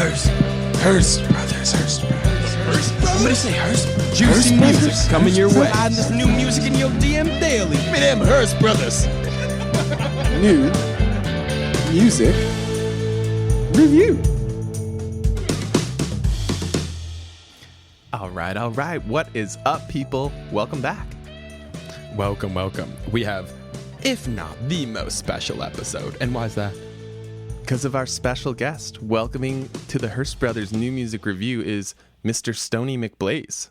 Hirst Brothers. Somebody say Hirst. Juicy music coming your way. Adding this new music in your DM daily. Me them Hirst Brothers. New music review. All right. What is up, people? Welcome back. Welcome. We have, if not the most special episode. And why is that? Because of our special guest. Welcoming to the Hirst Brothers new music review is Mr. Stoney McBlaze.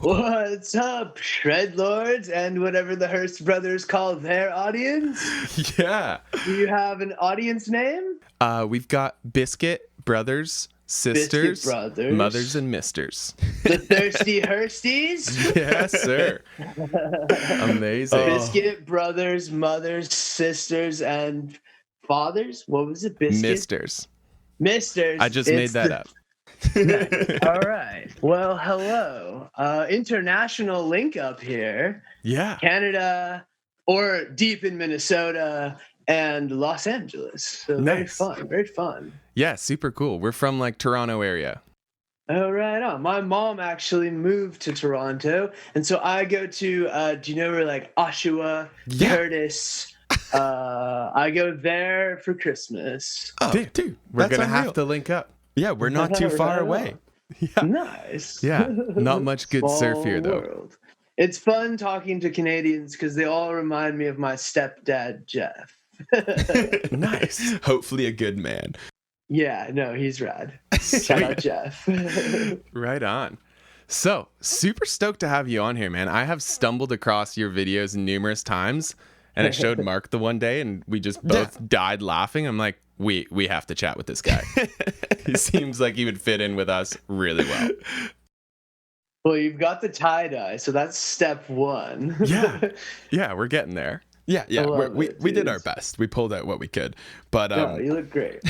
What's up, Shred Lords, and whatever the Hirst Brothers call their audience? Yeah. Do you have an audience name? We've got Biscuit Brothers, Sisters, Biscuit Brothers. Mothers, and Misters. The Thirsty Hirsties? Yes, sir. Amazing. Biscuit Brothers, Mothers, Sisters, and Fathers? What was it? Biscuit? Misters. I just made that up. All right. Well, hello. International link up here. Yeah. Canada, or deep in Minnesota and Los Angeles. So Nice. Very fun. Yeah, super cool. We're from like Toronto area. Oh, right on. My mom actually moved to Toronto, and so I go to, do you know where like Oshawa, Yeah. Curtis, I go there for Christmas. Oh, dude, we're that's going to have unreal. to link up. Yeah, we're not too far Right away. on. Yeah. Nice. Yeah, not much good surf here, though. World. It's fun talking to Canadians because they all remind me of my stepdad, Jeff. Nice. Hopefully a good man. Yeah, no, he's rad. Shout out Jeff. Right on. So, super stoked to have you on here, man. I have stumbled across your videos numerous times, and I showed Mark the one day, and we just both died laughing. I'm like, we have to chat with this guy. He seems like he would fit in with us really well. Well, you've got the tie-dye, so that's step one. Yeah, we're getting there. Yeah. love We it, did dude. our best. We pulled out what we could. But No, you look great.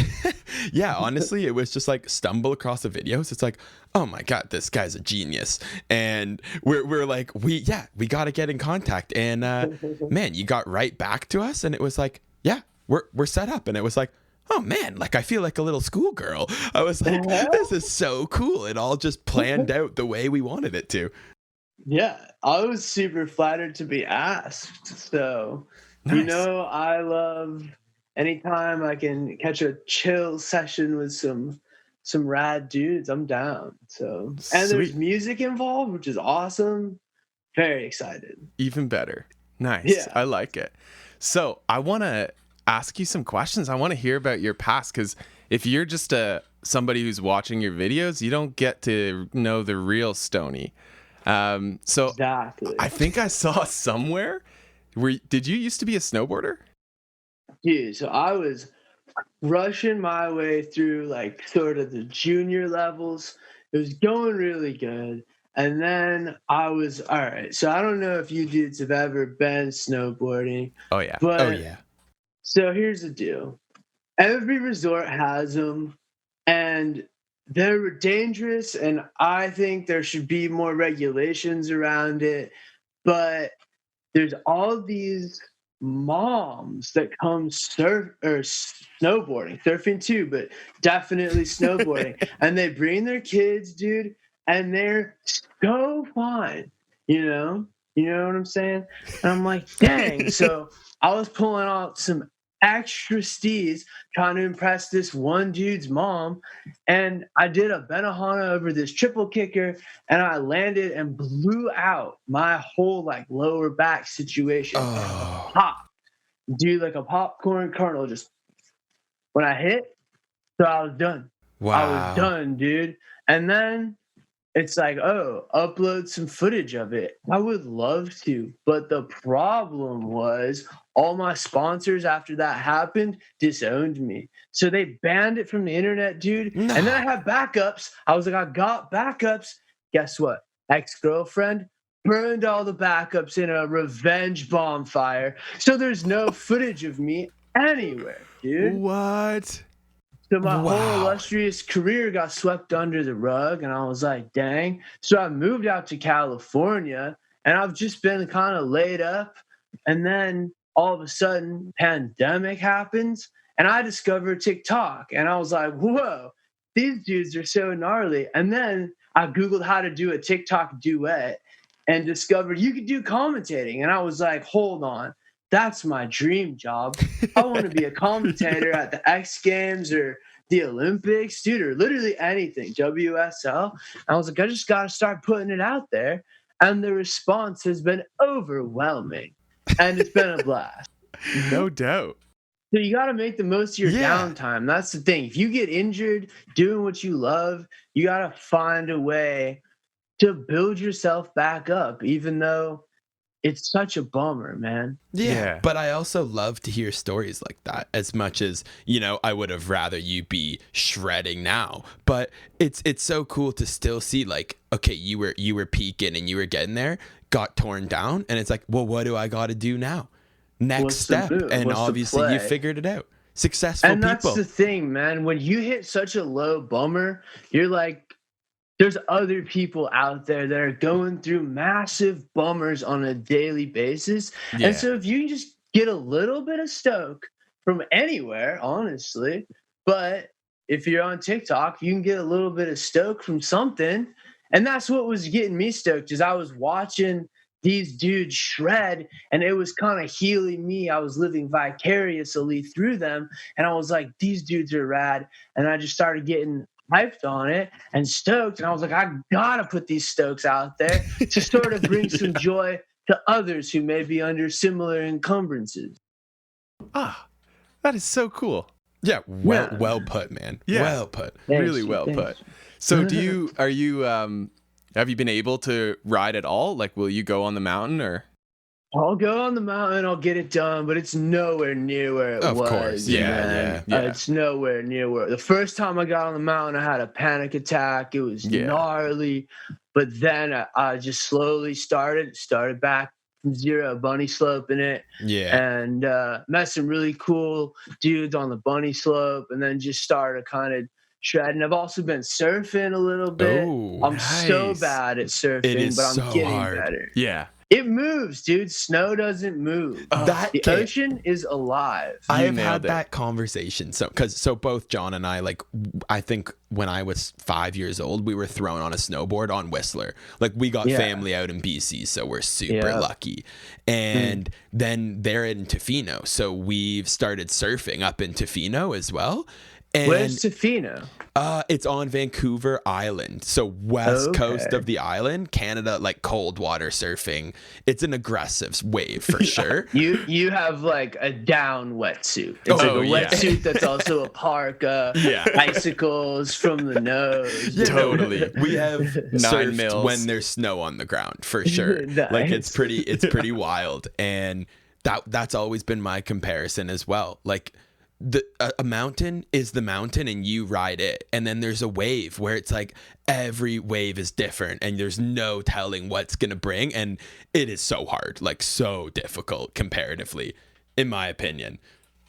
yeah, honestly, it was just like stumble across the videos. It's like, oh my God, this guy's a genius. And we're like, we got to get in contact. And man, you got right back to us. And it was like, yeah, we're set up. And it was like, oh man, like I feel like a little schoolgirl. I was like, this is so cool. It all just planned out the way we wanted it to. Yeah, I was super flattered to be asked. So, you Nice. know, I love anytime I can catch a chill session with some rad dudes, I'm down. So, and there's Sweet. music involved, which is awesome. Very excited. Even better. Nice. Yeah. I like it. So I want to ask you some questions. I want to hear about your past, because if you're just somebody who's watching your videos, you don't get to know the real Stoney. So Exactly. I think I saw somewhere. Did you used to be a snowboarder? Dude, so I was rushing my way through like sort of the junior levels. It was going really good. And then I was, all right, so I don't know if you dudes have ever been snowboarding, Oh yeah. but Oh, yeah. so here's the deal. Every resort has them, and they're dangerous, and I think there should be more regulations around it. But there's all these moms that come snowboarding, surfing too, but definitely snowboarding, and they bring their kids, dude, and they're so fine, you know what I'm saying? And I'm like, dang. So I was pulling out some extra steez trying to impress this one dude's mom, and I did a Benihana over this triple kicker, and I landed and blew out my whole like lower back situation. Oh. Pop, dude, like a popcorn kernel. Just when I hit, so I was done. Wow. I was done, dude. And then it's like, oh, upload some footage of it. I would love to, but the problem was all my sponsors after that happened disowned me. So they banned it from the internet, dude. No. And then I have backups. I was like, I got backups. Guess what? Ex-girlfriend burned all the backups in a revenge bonfire. So there's no footage of me anywhere, dude. What? So my Wow. whole illustrious career got swept under the rug, and I was like, dang. So I moved out to California, and I've just been kind of laid up. And then all of a sudden, pandemic happens, and I discovered TikTok, and I was like, whoa, these dudes are so gnarly. And then I Googled how to do a TikTok duet and discovered you could do commentating. And I was like, hold on, that's my dream job. I want to be a commentator at the X Games or the Olympics, dude, or literally anything, WSL. I was like, I just got to start putting it out there. And the response has been overwhelming. And it's been a blast. No doubt. So you got to make the most of your downtime. That's the thing. If you get injured doing what you love, you got to find a way to build yourself back up, even though it's such a bummer, man. Yeah. But I also love to hear stories like that as much as, you know, I would have rather you be shredding now. But it's so cool to still see like, okay, you were peaking and you were getting there, got torn down. And it's like, well, what do I got to do now? Next step. And obviously you figured it out. Successful people. And that's the thing, man. When you hit such a low bummer, you're like, there's other people out there that are going through massive bummers on a daily basis. Yeah. And so if you can just get a little bit of stoke from anywhere, honestly, but if you're on TikTok, you can get a little bit of stoke from something. And that's what was getting me stoked, is I was watching these dudes shred and it was kind of healing me. I was living vicariously through them. And I was like, these dudes are rad. And I just started getting hyped on it and stoked, and I was like, I gotta put these stokes out there to sort of bring some joy to others who may be under similar encumbrances. That is so cool. Yeah, well put, man. Yeah. Well put. Really well put. So have you been able to ride at all? Like, will you go on the mountain or? I'll go on the mountain, I'll get it done, but it's nowhere near where it was. Of course, yeah. It's nowhere near where. The first time I got on the mountain, I had a panic attack. It was gnarly, but then I just slowly started back from zero, bunny sloping it. Yeah. And met some really cool dudes on the bunny slope, and then just started kind of shredding. I've also been surfing a little bit. Ooh, I'm so bad at surfing, but I'm getting better. Yeah. It moves, dude. Snow doesn't move. The ocean is alive. I have had that conversation. So both John and I, like, I think when I was 5 years old, we were thrown on a snowboard on Whistler. Like, we got family out in BC, so we're super lucky. And then they're in Tofino, so we've started surfing up in Tofino as well. And where's Tofino? It's on Vancouver Island, so west coast of the island, Canada, like cold water surfing. It's an aggressive wave for sure. You have like a down wetsuit. It's like a wetsuit that's also a parka. Icicles from the nose. Yeah, totally. We have surfed when there's snow on the ground for sure. Nice. Like it's pretty wild, and that's always been my comparison as well. Like, a mountain is the mountain and you ride it, and then there's a wave where it's like every wave is different and there's no telling what's gonna bring, and it is so hard, like so difficult comparatively, in my opinion.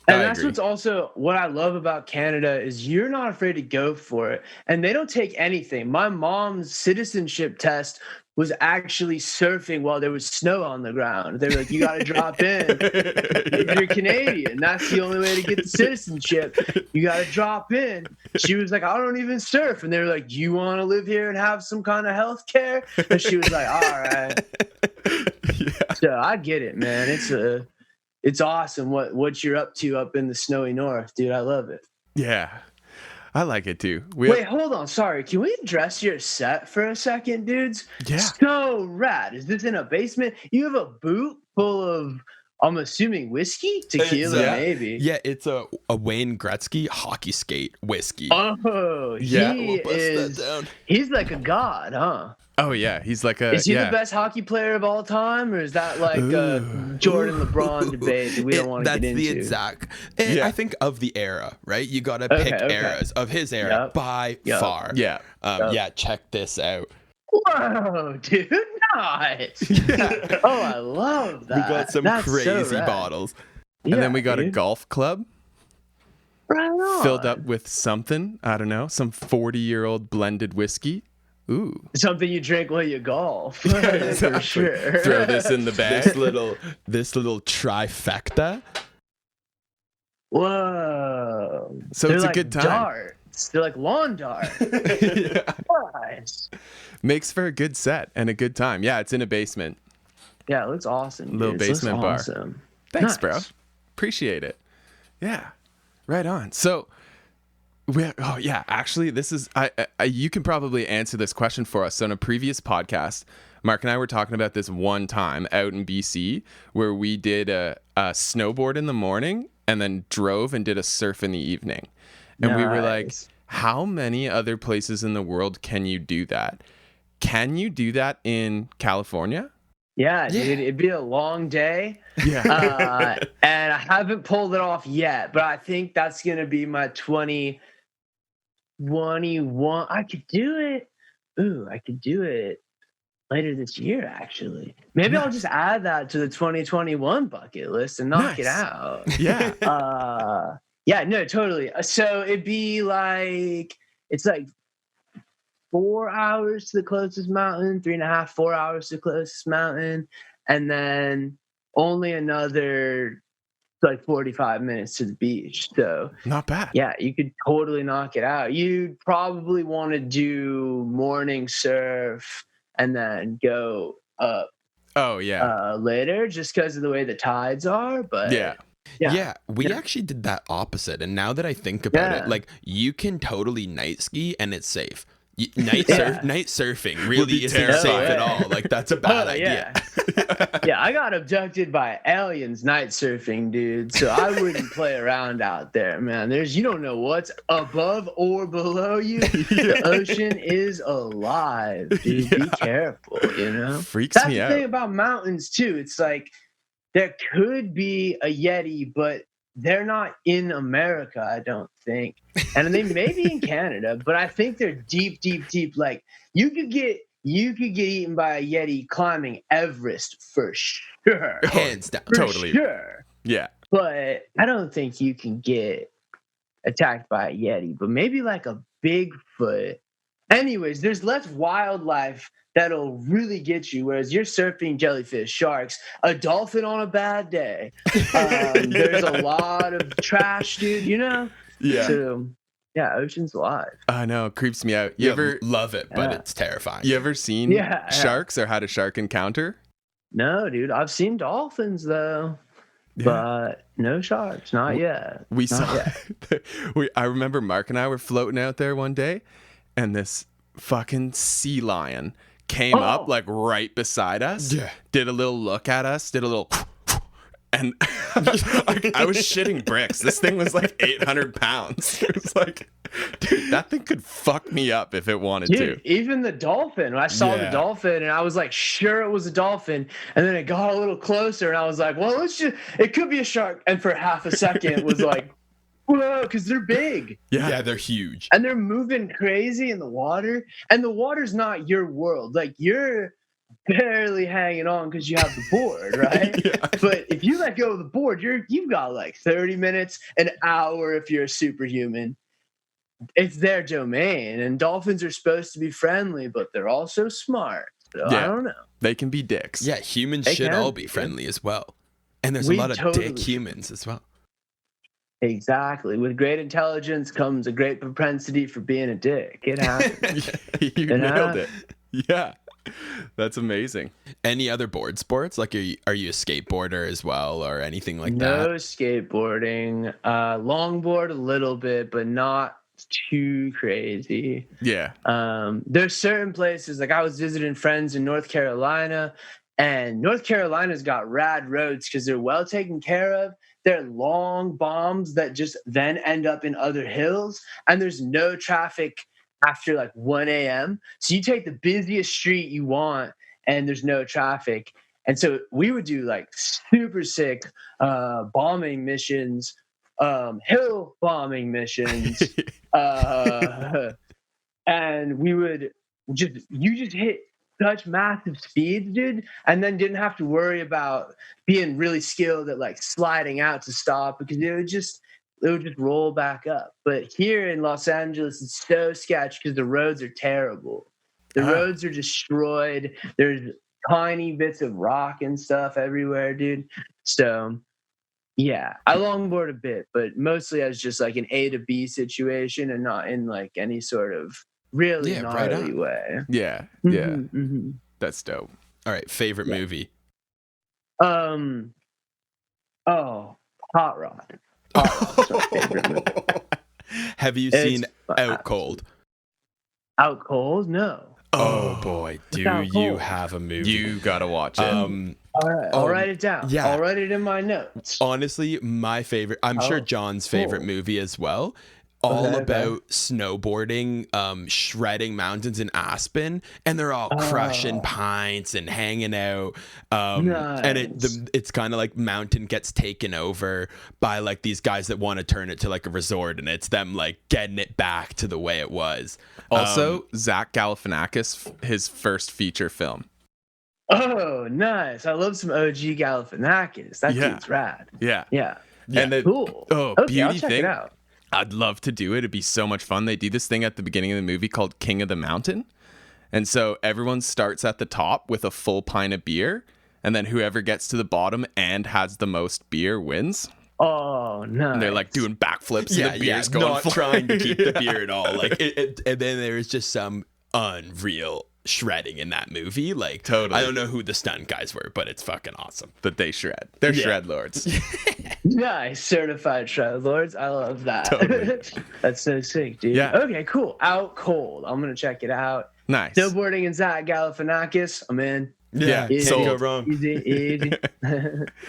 And that's what's also what I love about Canada is you're not afraid to go for it, and they don't take anything. My mom's citizenship test was actually surfing while there was snow on the ground. They were like, you got to drop in. If you're Canadian, that's the only way to get the citizenship. You got to drop in. She was like, I don't even surf. And they were like, you want to live here and have some kind of health care? And she was like, all right. So I get it, man. It's awesome what you're up to up in the snowy north, dude. I love it. Yeah. I like it too. Wait, hold on. Sorry. Can we address your set for a second, dudes? Yeah. So rad. Is this in a basement? You have a boot full of, I'm assuming, whiskey? Tequila, maybe. Yeah, it's a Wayne Gretzky hockey skate whiskey. Oh, yeah. We'll bust that down. He's like a god, huh? Oh, yeah. He's like Is he the best hockey player of all time? Or is that like a Jordan LeBron debate that we don't want to get into? That's the exact. I think of the era, right? You got to pick eras of his era by far. Yeah. Yeah, check this out. Whoa, dude. Nice. Yeah. Oh, I love that. We got some crazy bottles. And then we got a golf club. Right on. Filled up with something. I don't know. Some 40-year-old blended whiskey. Ooh. Something you drink while you golf. For sure. Throw this in the bag. This little trifecta. Whoa. So it's a good time. Darts. darts. They're like lawn darts. Yeah. Nice. Makes for a good set and a good time. Yeah, it's in a basement. Yeah, it looks awesome. Dude. Little It looks basement bar. awesome. Thanks, Nice. bro. Appreciate it. Yeah, right on. So, actually, this is I you can probably answer this question for us. So, in a previous podcast, Mark and I were talking about this one time out in BC where we did a snowboard in the morning and then drove and did a surf in the evening. And we were like, Nice. how many other places in the world can you do that? Can you do that in California? Yeah, dude, it'd be a long day. Yeah. And I haven't pulled it off yet, but I think that's going to be my 2021. I could do it. Ooh, I could do it later this year, actually. Maybe I'll just add that to the 2021 bucket list and knock it Nice. out. Yeah. Yeah, no, totally. So it'd be like, it's like 4 hours to the closest mountain, 3.5, 4 hours to the closest mountain, and then only another like 45 minutes to the beach. So Not bad. yeah, you could totally knock it out. You'd probably want to do morning surf and then go up Oh, yeah. later just because of the way the tides are. But Yeah. Yeah, we actually did that opposite. And now that I think about Yeah. it, like you can totally night ski and it's safe. Night surfing Would really be isn't terrible. safe at all. Like that's a bad Oh, idea. Yeah, I got abducted by aliens night surfing, dude. So I wouldn't play around out there, man. You don't know what's above or below you. The ocean is alive, dude. Be careful, you know? Freaks That's me the out. thing about mountains, too. It's like there could be a Yeti, but they're not in America, I don't think. And they may be in Canada, but I think they're deep, deep, deep. Like you could get eaten by a Yeti climbing Everest for sure. Hands down. For Totally. sure. Yeah. But I don't think you can get attacked by a Yeti, but maybe like a Bigfoot. Anyways, there's less wildlife that'll really get you, whereas you're surfing jellyfish, sharks, a dolphin on a bad day. There's a lot of trash, dude, you know? Yeah. So, yeah, ocean's alive. I know. It creeps me out. You ever love it, but Yeah. it's terrifying. you ever seen Yeah. sharks or had a shark encounter? No, dude, I've seen dolphins, though, Yeah. but no sharks, not yet. We Not saw yet. I remember Mark and I were floating out there one day and this fucking sea lion came up like right beside us. Yeah. Did a little look at us, did a little and I was shitting bricks. This thing was like 800 pounds. It was like, dude, that thing could fuck me up if it wanted Dude, to. even the dolphin. I saw the Yeah. dolphin and I was like, sure it was a dolphin. And then it got a little closer and I was like, well, it could be a shark. And for half a second it was like, whoa, because they're big Yeah, they're huge. and they're moving crazy in the water. And the water's not your world. Like you're barely hanging on because you have the board, right? Yeah. But if you let go of the board, you've got like 30 minutes, an hour if you're a superhuman. It's their domain, and dolphins are supposed to be friendly, but they're also smart. So I Yeah. don't know. They can be dicks. Yeah, humans They should can all be, be dude. friendly as well. And there's We a lot of totally dick should. humans as well. Exactly. With great intelligence comes a great propensity for being a dick. It happens. You nailed it. Yeah. That's amazing. Any other board sports? Like, are you a skateboarder as well, or anything like No that? skateboarding. Longboard a little bit, but not too crazy. Yeah. There's certain places, like I was visiting friends in North Carolina, and North Carolina's got rad roads because they're well taken care of. They're long bombs that just then end up in other hills, and there's no traffic after like 1 a.m. So you take the busiest street you want, and there's no traffic. And so we would do like super sick bombing missions, hill bombing missions, and we would just hit such massive speeds, dude, and then didn't have to worry about being really skilled at like sliding out to stop because it would just roll back up. But here in Los Angeles, it's so sketch because the roads are terrible. The roads are destroyed. There's tiny bits of rock and stuff everywhere, dude. So Yeah, I longboard a bit, but mostly as just like an A to B situation and not in like any sort of really Yeah, right gnarly on. way. Yeah. That's dope. All right, favorite movie. Um. Oh, Hot Rod. Hot Rod's my favorite movie. Have you It's seen Out Cold? Out Cold? No. Oh boy, do Out you Cold? have a movie? You gotta watch it. All right, I'll write it down. yeah. I'll write it in my notes. Honestly, my favorite, I'm sure John's favorite movie as well. All Okay. about snowboarding, shredding mountains in Aspen, and they're all crushing pints and hanging out. And it's kind of like mountain gets taken over by like these guys that want to turn it to like a resort, and it's them like getting it back to the way it was. Also, Zach Galifianakis, his first feature film. Oh, nice. I love some OG Galifianakis. That Yeah. dude's rad. Yeah. Yeah. And the Cool. oh, Okay, beauty I'll check thing. it out. I'd love to do it. It'd be so much fun. They do this thing at the beginning of the movie called King of the Mountain. And so everyone starts at the top with a full pint of beer. And then whoever gets to the bottom and has the most beer wins. Oh, nice. And they're like doing backflips and the beer's going not flying. trying to keep the beer at all. Like, and then there's just some unreal shredding in that movie. Like, Totally. I don't know who the stunt guys were, but it's fucking awesome. But they shred. They're shred lords. Nice. Certified Shred Lords. I love that. Totally. That's so sick, dude. Yeah. Okay, cool. Out Cold. I'm going to check it out. Nice. Snowboarding and Zach Galifianakis. I'm in. Yeah, Easy. Can't go sold. wrong. Easy.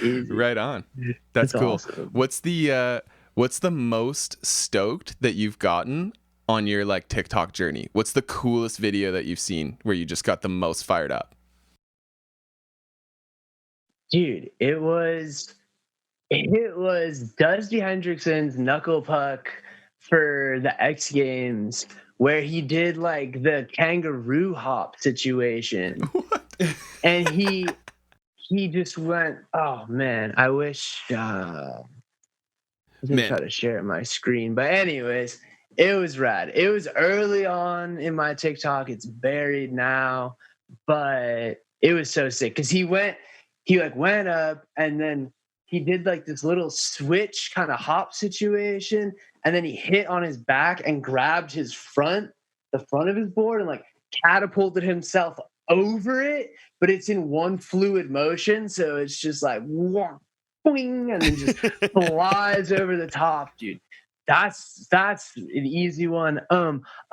Easy. Right on. That's That's cool. awesome. What's the most stoked that you've gotten on your like TikTok journey? What's the coolest video that you've seen where you just got the most fired up? Dude, it was Dusty Hendrickson's knuckle puck for the X Games where he did like the kangaroo hop situation. And he just went, oh man, I wish I didn't try to share my screen. But anyways, it was rad. It was early on in my TikTok. It's buried now, but it was so sick because he went up and then he did like this little switch kind of hop situation, and then he hit on his back and grabbed the front of his board and like catapulted himself over it, but it's in one fluid motion, so it's just like boing, and then just flies over the top, dude. That's an easy one.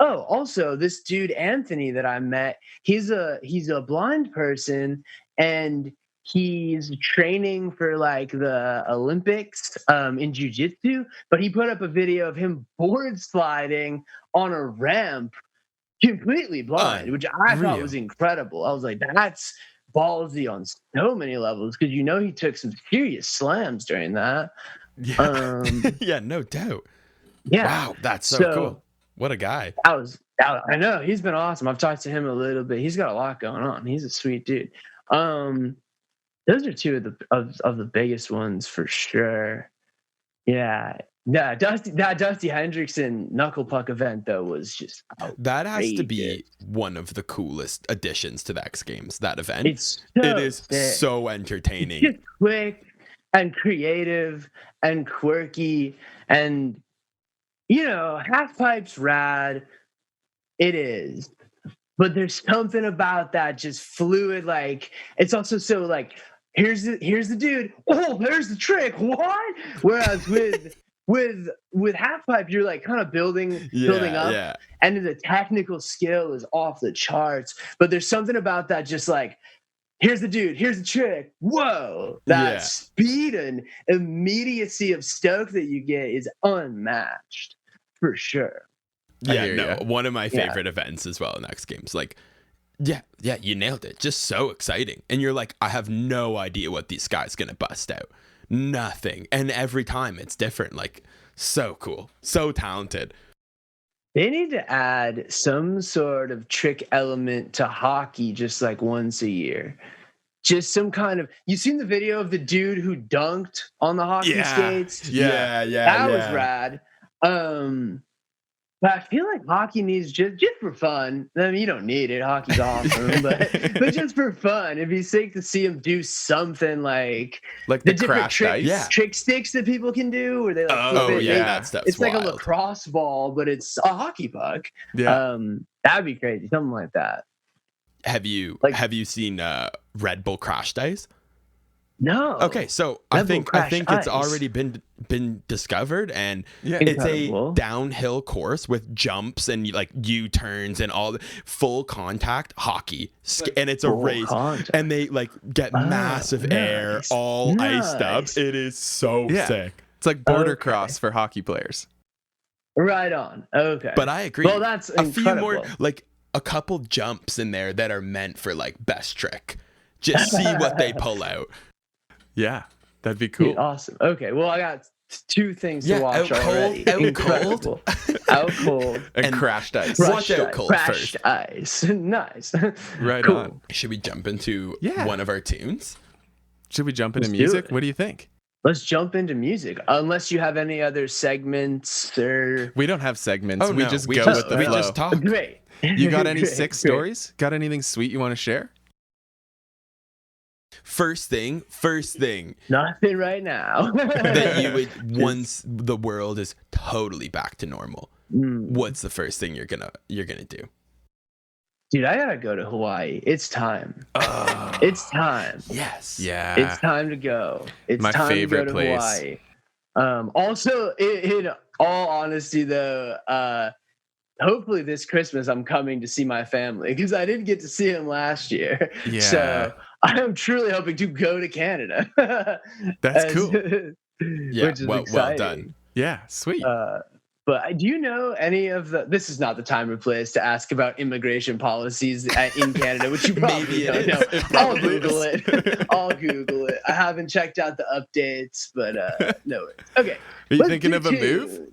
Also this dude Anthony that I met, he's a blind person and he's training for like the Olympics in jiu-jitsu, but he put up a video of him board sliding on a ramp completely blind, which I thought was incredible. I was like, that's ballsy on so many levels because he took some serious slams during that. Yeah, yeah, no doubt. Yeah. Wow, that's so cool. What a guy. I know, he's been awesome. I've talked to him a little bit. He's got a lot going on. He's a sweet dude. Those are two of the biggest ones for sure. Yeah. Yeah, Dusty Hendrickson knuckle puck event though was just that has to be outrageous. one of the coolest additions to the X Games. That event, it is so entertaining. It's just quick and creative and quirky, and half pipe's rad. It is, but there's something about that just fluid. Like it's also so like here's the dude. Oh, there's the trick. What? Whereas with half pipe, you're like kind of building up, and the technical skill is off the charts. But there's something about that, just like here's the dude, here's the trick. Whoa, that speed and immediacy of stoke that you get is unmatched for sure. Yeah, one of my favorite events as well in X Games. Like, yeah, you nailed it. Just so exciting, and you're like, I have no idea what these guys gonna bust out. Nothing, and every time it's different. Like, so cool, so talented. They need to add some sort of trick element to hockey just like once a year. Just some kind of, you seen the video of the dude who dunked on the hockey skates? Yeah. That was rad. But I feel like hockey needs just for fun. I mean, you don't need it. Hockey's awesome, but just for fun, it'd be sick to see them do something like the different crashed ice. trick sticks that people can do, where they like Oh flip it. yeah, that stuff's It's like wild. a lacrosse ball, but it's a hockey puck. Yeah. That'd be crazy, something like that. Have you seen Red Bull crashed ice? No. Okay, so Red I Bull think crashed it's ice. already been discovered, and Yeah. it's Incredible. a downhill course with jumps and like U-turns and all the full contact hockey, and it's a Full race, contact. and they like get massive air, nice. all iced up. Nice. It is so Yeah. sick. It's like border Okay. cross for hockey players. Right on. Okay. But I agree. Well, that's a few more, incredible. like a couple jumps in there that are meant for like best trick. Just see what they pull out. Yeah, that'd be cool. Dude, awesome. Okay. Well, I got 2 things Yeah, to watch out cold, already. out Incredible. Out cold. And And- crashed ice. Watch out, cold crashed first. ice. Nice. Right Cool. on. Should we jump into Yeah. one of our tunes? Should we jump into Let's do music? it. What do you think? Let's jump into music. Unless you have any other segments or We don't have segments. Oh, we no, just we go just- with the we flow. just talk. great. You got any Great, sick great. stories? Got anything sweet you want to share? First thing Nothing right now. that you would once the world is totally back to normal. What's the first thing you're gonna do? Dude, I gotta go to Hawaii. It's time. It's time. Yes. Yeah. It's time to go. It's My time favorite to go to place. Hawaii. Also, in all honesty, though, hopefully this Christmas I'm coming to see my family because I didn't get to see them last year. Yeah. So I am truly hoping to go to Canada. That's cool. Yeah. Which is Well exciting. done. Yeah, sweet. But do you know any of the? This is not the time or place to ask about immigration policies in Canada, which you probably Maybe don't it know. is. It I'll probably Google is. it. I'll Google it. I haven't checked out the updates, but no. Okay. Are you let's thinking do of a move? two.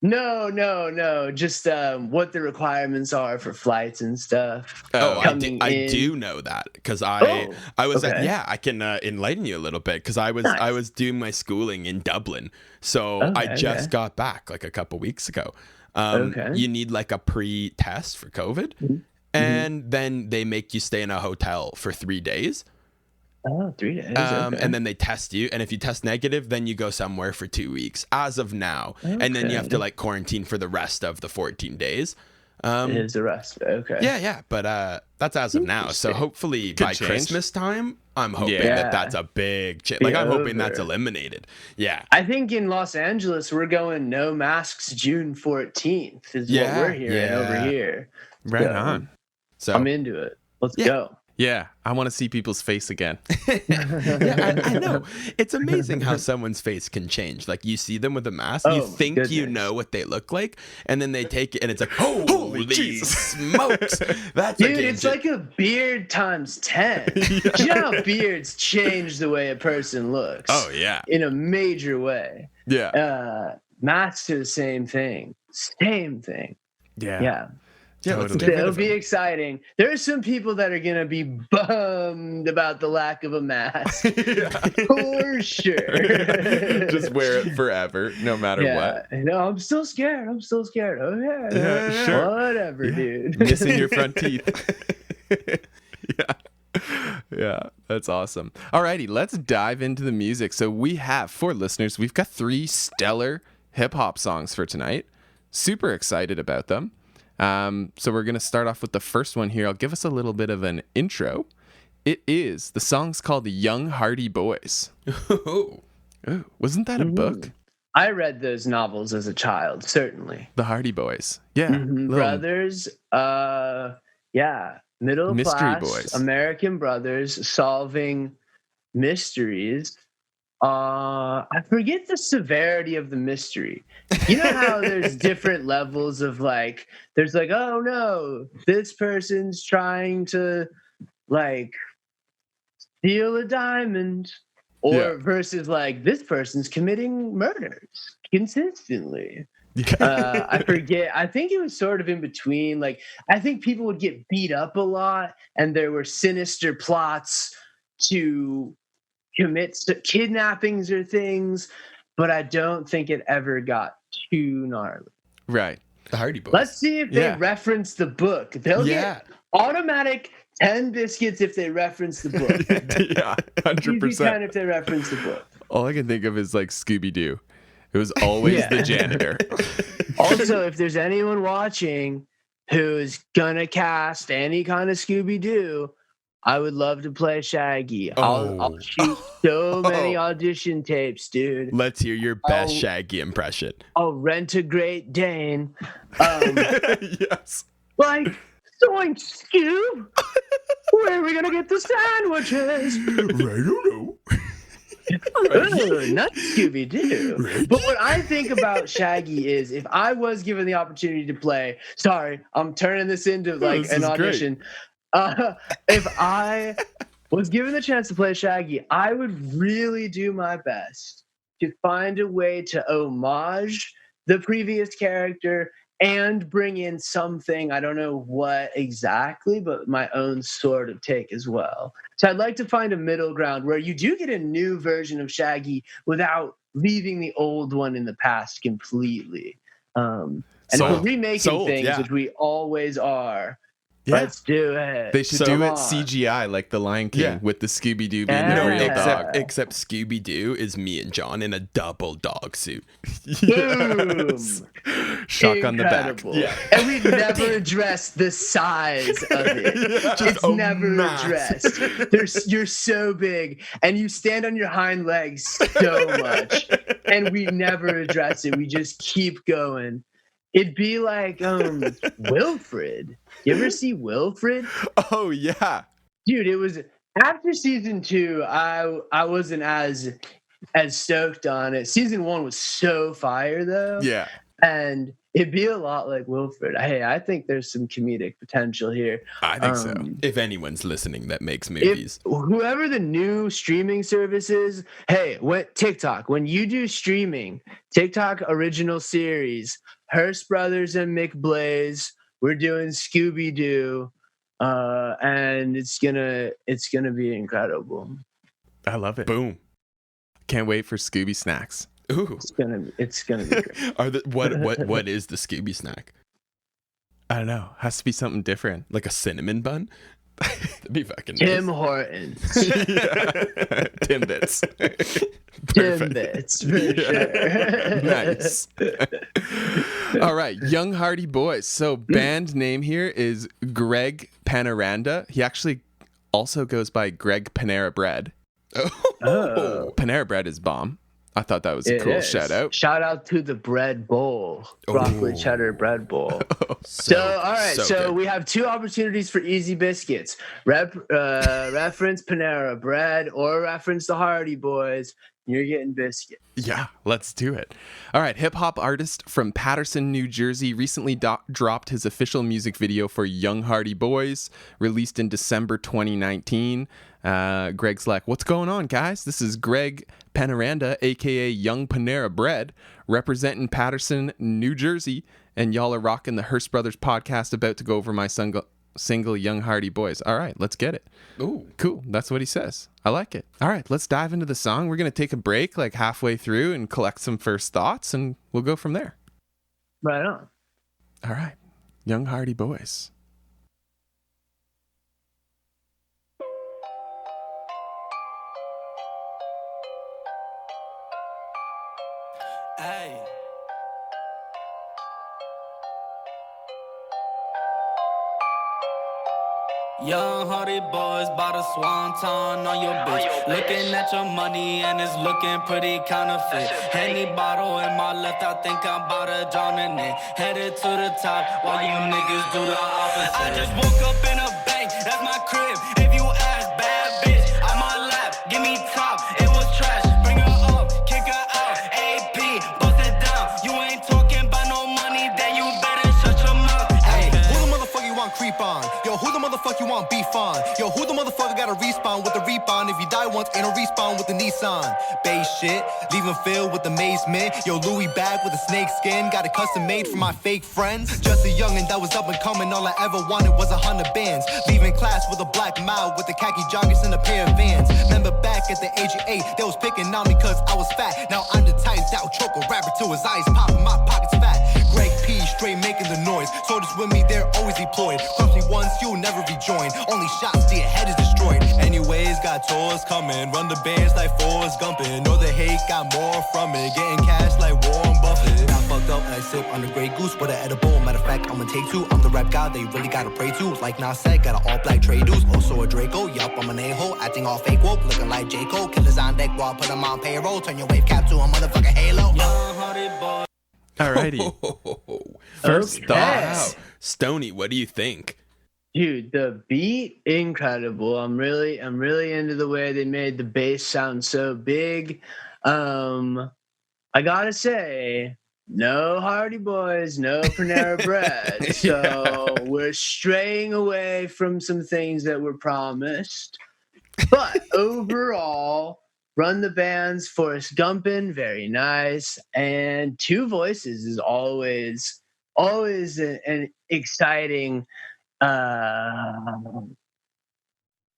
No. Just what the requirements are for flights and stuff. Oh, coming I in. do know that because I was okay. yeah, I can enlighten you a little bit because I was doing my schooling in Dublin, so I Okay, just okay. got back like a couple weeks ago. Okay. You need like a pre-test for COVID, and then they make you stay in a hotel for 3 days. Oh, 3 days. Okay. And then they test you, and if you test negative, then you go somewhere for 2 weeks as of now, and then you have to like quarantine for the rest of the 14 days. It is the rest. Okay. Yeah, but that's as of now. So hopefully by change. Christmas time, I'm hoping Yeah. that's a big change. Be Like I'm hoping that's over. eliminated. Yeah. I think in Los Angeles we're going no masks June 14th is Yeah, what we're hearing yeah. over here. Right Yeah. on. So I'm into it. Let's Yeah. go. Yeah, I want to see people's face again. yeah, I know. It's amazing how someone's face can change. Like you see them with a mask, you Oh, think you goodness. know what they look like, and then they take it and it's like, holy smokes. That's a Dude, game it's changer. like a beard times 10. Do you know how beards change the way a person looks? Oh yeah. In a major way. Yeah. Masks are the same thing. Same thing. Yeah. Yeah. Yeah, let's Totally. get rid It'll of be them. exciting. There are some people that are going to be bummed about the lack of a mask. For sure. Just wear it forever, no matter what. No, I'm still scared. Okay. Yeah, sure. Whatever, dude. Missing your front teeth. Yeah, that's awesome. Alrighty, let's dive into the music. So we have, for listeners, we've got 3 stellar hip hop songs for tonight. Super excited about them. So we're gonna start off with the first one here. I'll give us a little bit of an intro. The song's called Young Hardy Boys. Ooh. Ooh, wasn't that a book? I read those novels as a child, certainly. The Hardy Boys. Yeah. little- Brothers, middle Mystery class boys. American brothers solving mysteries. I forget the severity of the mystery. You know how there's different levels of like, there's like, oh no, this person's trying to like steal a diamond, or Yeah. versus like this person's committing murders consistently. I forget. I think it was sort of in between. Like, I think people would get beat up a lot, and there were sinister plots to commit kidnappings or things, but I don't think it ever got too gnarly. Right. The Hardy Boys. Let's see if they Yeah. reference the book. They'll get automatic 10 biscuits if they reference the book. Yeah, Easy 10 100%. if they reference the book. All I can think of is like Scooby-Doo. It was always Yeah. the janitor. Also, if there's anyone watching who's gonna cast any kind of Scooby-Doo, I would love to play Shaggy. I'll shoot so many audition tapes, dude. Let's hear your best Oh. Shaggy impression. I'll rent a Great Dane. Yes. Like, Zoink, Scoob! Where are we gonna get the sandwiches? I don't know. Ugh, not Scooby-Doo. But what I think about Shaggy is, if I was given the opportunity to play, sorry, I'm turning this into like this an is great. audition. If I was given the chance to play Shaggy, I would really do my best to find a way to homage the previous character and bring in something, I don't know what exactly, but my own sort of take as well. So I'd like to find a middle ground where you do get a new version of Shaggy without leaving the old one in the past completely. And if Sold. we're remaking Sold, things, yeah. which we always are, Yeah. let's do it. They should So do it come on. CGI like the Lion King Yeah. with the Scooby-Doo being Yeah. the real except dog. except Scooby Doo is me and John in a double dog suit. Yes. Shock on the back. Incredible. Yeah. And we've never addressed the size of it. It's a never mass. addressed. You're so big, and you stand on your hind legs so much, and we never address it. We just keep going. It'd be like Wilfred. You ever see Wilfred? Oh yeah. Dude, it was after season 2, I wasn't as stoked on it. Season 1 was so fire though. Yeah. And it'd be a lot like Wilfred. Hey, I think there's some comedic potential here. I think so. If anyone's listening that makes If movies. whoever the new streaming service is, hey, what TikTok, when you do streaming, TikTok original series, Hirst Brothers and McBlaze, we're doing Scooby-Doo, and it's gonna be incredible. I love it. Boom. Can't wait for Scooby snacks. Ooh. It's gonna be great. Are the what is the Scooby snack? I don't know. Has to be something different. Like a cinnamon bun? That'd be fucking Tim nice. Hortons. Timbits. Timbits, for sure. Nice. All right, Young Hardy Boys. So band name here is Greg Penaranda. He actually also goes by Greg Panera Bread. Oh. Panera Bread is bomb. I thought that was a It cool is. shout out. Shout out to the bread bowl, broccoli Ooh. cheddar bread bowl. So, all right. So good. we have 2 opportunities for easy biscuits. Reference Panera Bread or reference the Hardy Boys. You're getting biscuit. Yeah, let's do it. All right, hip hop artist from Paterson, New Jersey, recently dropped his official music video for Young Hardy Boys, released in December 2019. Greg's like, "What's going on, guys? This is Greg Penaranda, aka Young Panera Bread, representing Paterson, New Jersey, and y'all are rocking the Hirst Brothers podcast. About to go over my single Young Hardy Boys. All right, let's get it." Ooh. Cool. That's what he says. I like it. All right, let's dive into the song. We're going to take a break like halfway through and collect some first thoughts, and we'll go from there. Right on. All right. Young Hardy Boys. Hey. Young Hardy Boys by the swanton on your bitch. Looking at your money and it's looking pretty counterfeit. Henny bottle in my left, I think I'm about to drown in it. Headed to the top while you niggas do the opposite. I just woke up in a bank, that's my crib. If you ask, bad bitch, on my lap, give me top. It was trash, bring her up, kick her out. AP, bust it down. You ain't talking about no money, then you better shut your mouth. Hey, Who the motherfucker you want creep on? Yo, who the motherfucker you want beef on? Yo, who the motherfucker got a respawn with a rebound? If you die once, ain't a respawn with the Nissan. Base shit, leaving filled with amazement. Yo, Louis bag with a snake skin, got it custom made for my fake friends. Just a youngin' that was up and coming, all I ever wanted was 100 bands. Leaving class with a black mouth, with the khaki joggers and a pair of Vans. Remember back at the age of 8, they was picking on me cause I was fat. Now I'm the type that'll choke a rapper till his eyes pop and my pockets fat. Greg P, straight making with me, they're always deployed. Cross me once, you'll never rejoin. Only shots till your head is destroyed. Anyways, got tours coming. Run the bands like Forrest Gumpin'. Know the hate, got more from it. Getting cash like Warren Buffett. Got fucked up and I sip on the Grey Goose with an edible. Matter of fact, I'ma take two. I'm the rap guy they really gotta pray to. Like Nas said, got an all black trade dudes. Also a Draco. Yup, I'm an a-hole. Acting all fake woke. Looking like J. Cole. Killers on deck while I put them on payroll. Turn your wave cap to a motherfucking halo. Alrighty. First Okay. thoughts. Wow. Stoney, what do you think? Dude, the beat, incredible. I'm really into the way they made the bass sound so big. I gotta say, no Hardy Boys, no Panera Bread. So we're straying away from some things that were promised. But overall, Run the Band's Forrest Gumpin', very nice. And Two Voices is always an exciting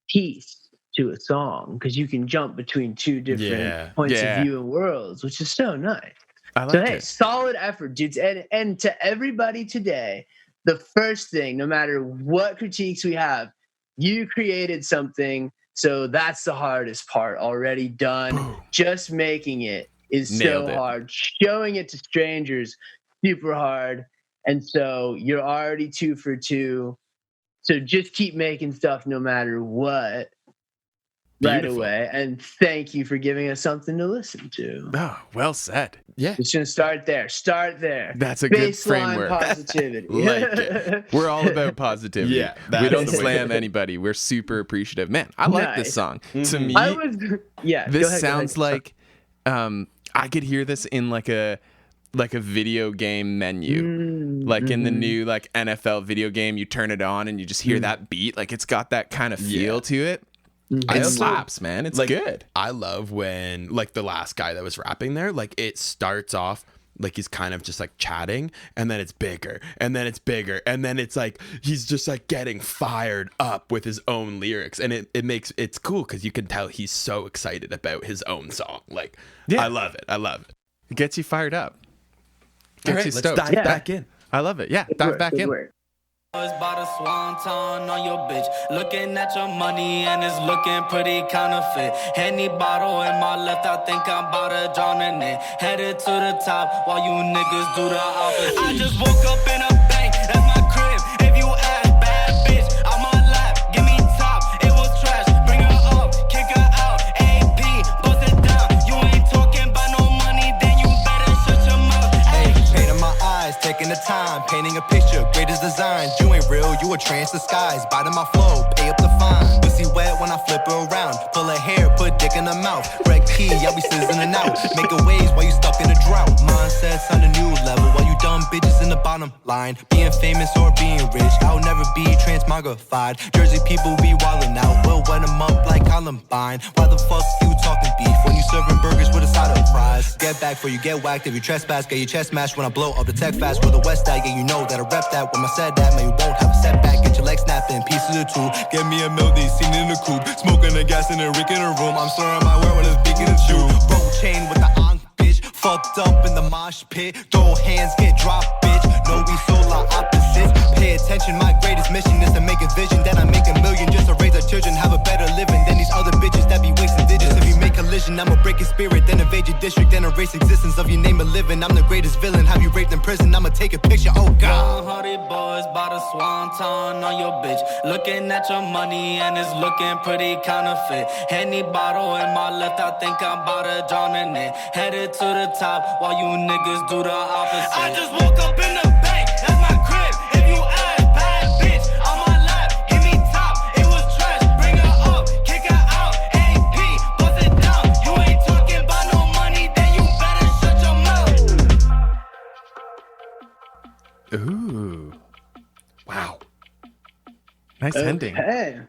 piece to a song because you can jump between two different points of view and worlds, which is so nice. I like So hey, it. solid effort, dudes. And to everybody today, the first thing, no matter what critiques we have, you created something. So that's the hardest part. Already done. Boom. Just making it is Nailed so it. hard. Showing it to strangers, super hard. And so you're already 2 for 2. So just keep making stuff no matter what. Right Beautiful. away. And thank you for giving us something to listen to. Oh, well said. Yeah. Just gonna start there. Start there. That's a good Baseline framework. positivity. Like it. We're all about positivity. Yeah, we that don't is the way. slam anybody. We're super appreciative. Man, I like this Nice. song. To me, I was yeah. go this ahead, sounds go ahead. like I could hear this in like a video game menu. Like in the new like NFL video game, you turn it on and you just hear that beat. Like it's got that kind of feel to it. I It also- slaps, man. It's like, good. I love when like the last guy that was rapping there, like it starts off like he's kind of just like chatting and then it's bigger and then it's bigger and then it's like he's just like getting fired up with his own lyrics and it's cool because you can tell he's so excited about his own song. Like Yeah. I love it. It gets you fired up. Gets All right, you let's stoked. dive Yeah. back in. I love it. Yeah, Good dive work, back good in. work. By the swanton on your bitch, looking at your money and it's looking pretty counterfeit. Henny bottle in my left, I think I'm about to drown in it. Headed to the top while you niggas do the opposite. I just woke up in a bank, that's my crib. If you ask, bad bitch, I'm on lap, give me top. It was trash, bring her up, kick her out. AP, bust it down. You ain't talking about no money, then you better shut your mouth. Hey, painting my eyes, taking the time, painting a picture, greatest design. You ain't real, you a trance disguise. Biting my flow, pay up the fine. Pussy wet when I flip her around. Pull her hair, put dick in her mouth. Red key, I'll be sizzling out. Making waves while you stuck in a drought. Mindsets on a new level while you dumb bitches in the bottom line. Being famous or being rich, I'll never be transmogrified. Jersey people be wildin' out. We'll wet them up like Columbine. Why the fuck you talking beef when you serving burgers with a side of fries? Get back before you get whacked if you trespass. Get your chest smashed when I blow up the tech fast. For the west side, yeah, you know that I rep that. When I said that, man, you won't have a setback. Get your legs snapping, pieces of two. Get me a meal, they seen in the coupe. Smoking the gas in a rick in a room. I'm slurring my word when it's beaking the chew. Roll chain with the onk, bitch. Fucked up in the mosh pit. Throw hands, get dropped, bitch. No, we solar opposites. Pay attention, my greatest mission is to make a vision. Then I make a million just to raise our children. Have a better living than these other bitches that be wasting digits. If you make collision, I'ma break your spirit. Then invade your district, then erase existence of your name of living. I'm the greatest villain. Have you raped in prison? I'ma take a picture. Oh God. Hardy Boyz by the swanton on your bitch, looking at your money and it's looking pretty counterfeit. Henny bottle in my left, I think I'm about to drown in it. Headed to the top while you niggas do the opposite. I just woke up in the bank, that's my crib. If you ask, bad bitch, I'm on lap, give me top. It was trash, bring her up, kick her out. AP, bust it down. You ain't talking about no money, then you better shut your mouth. Ooh. Wow. Nice ending. Okay.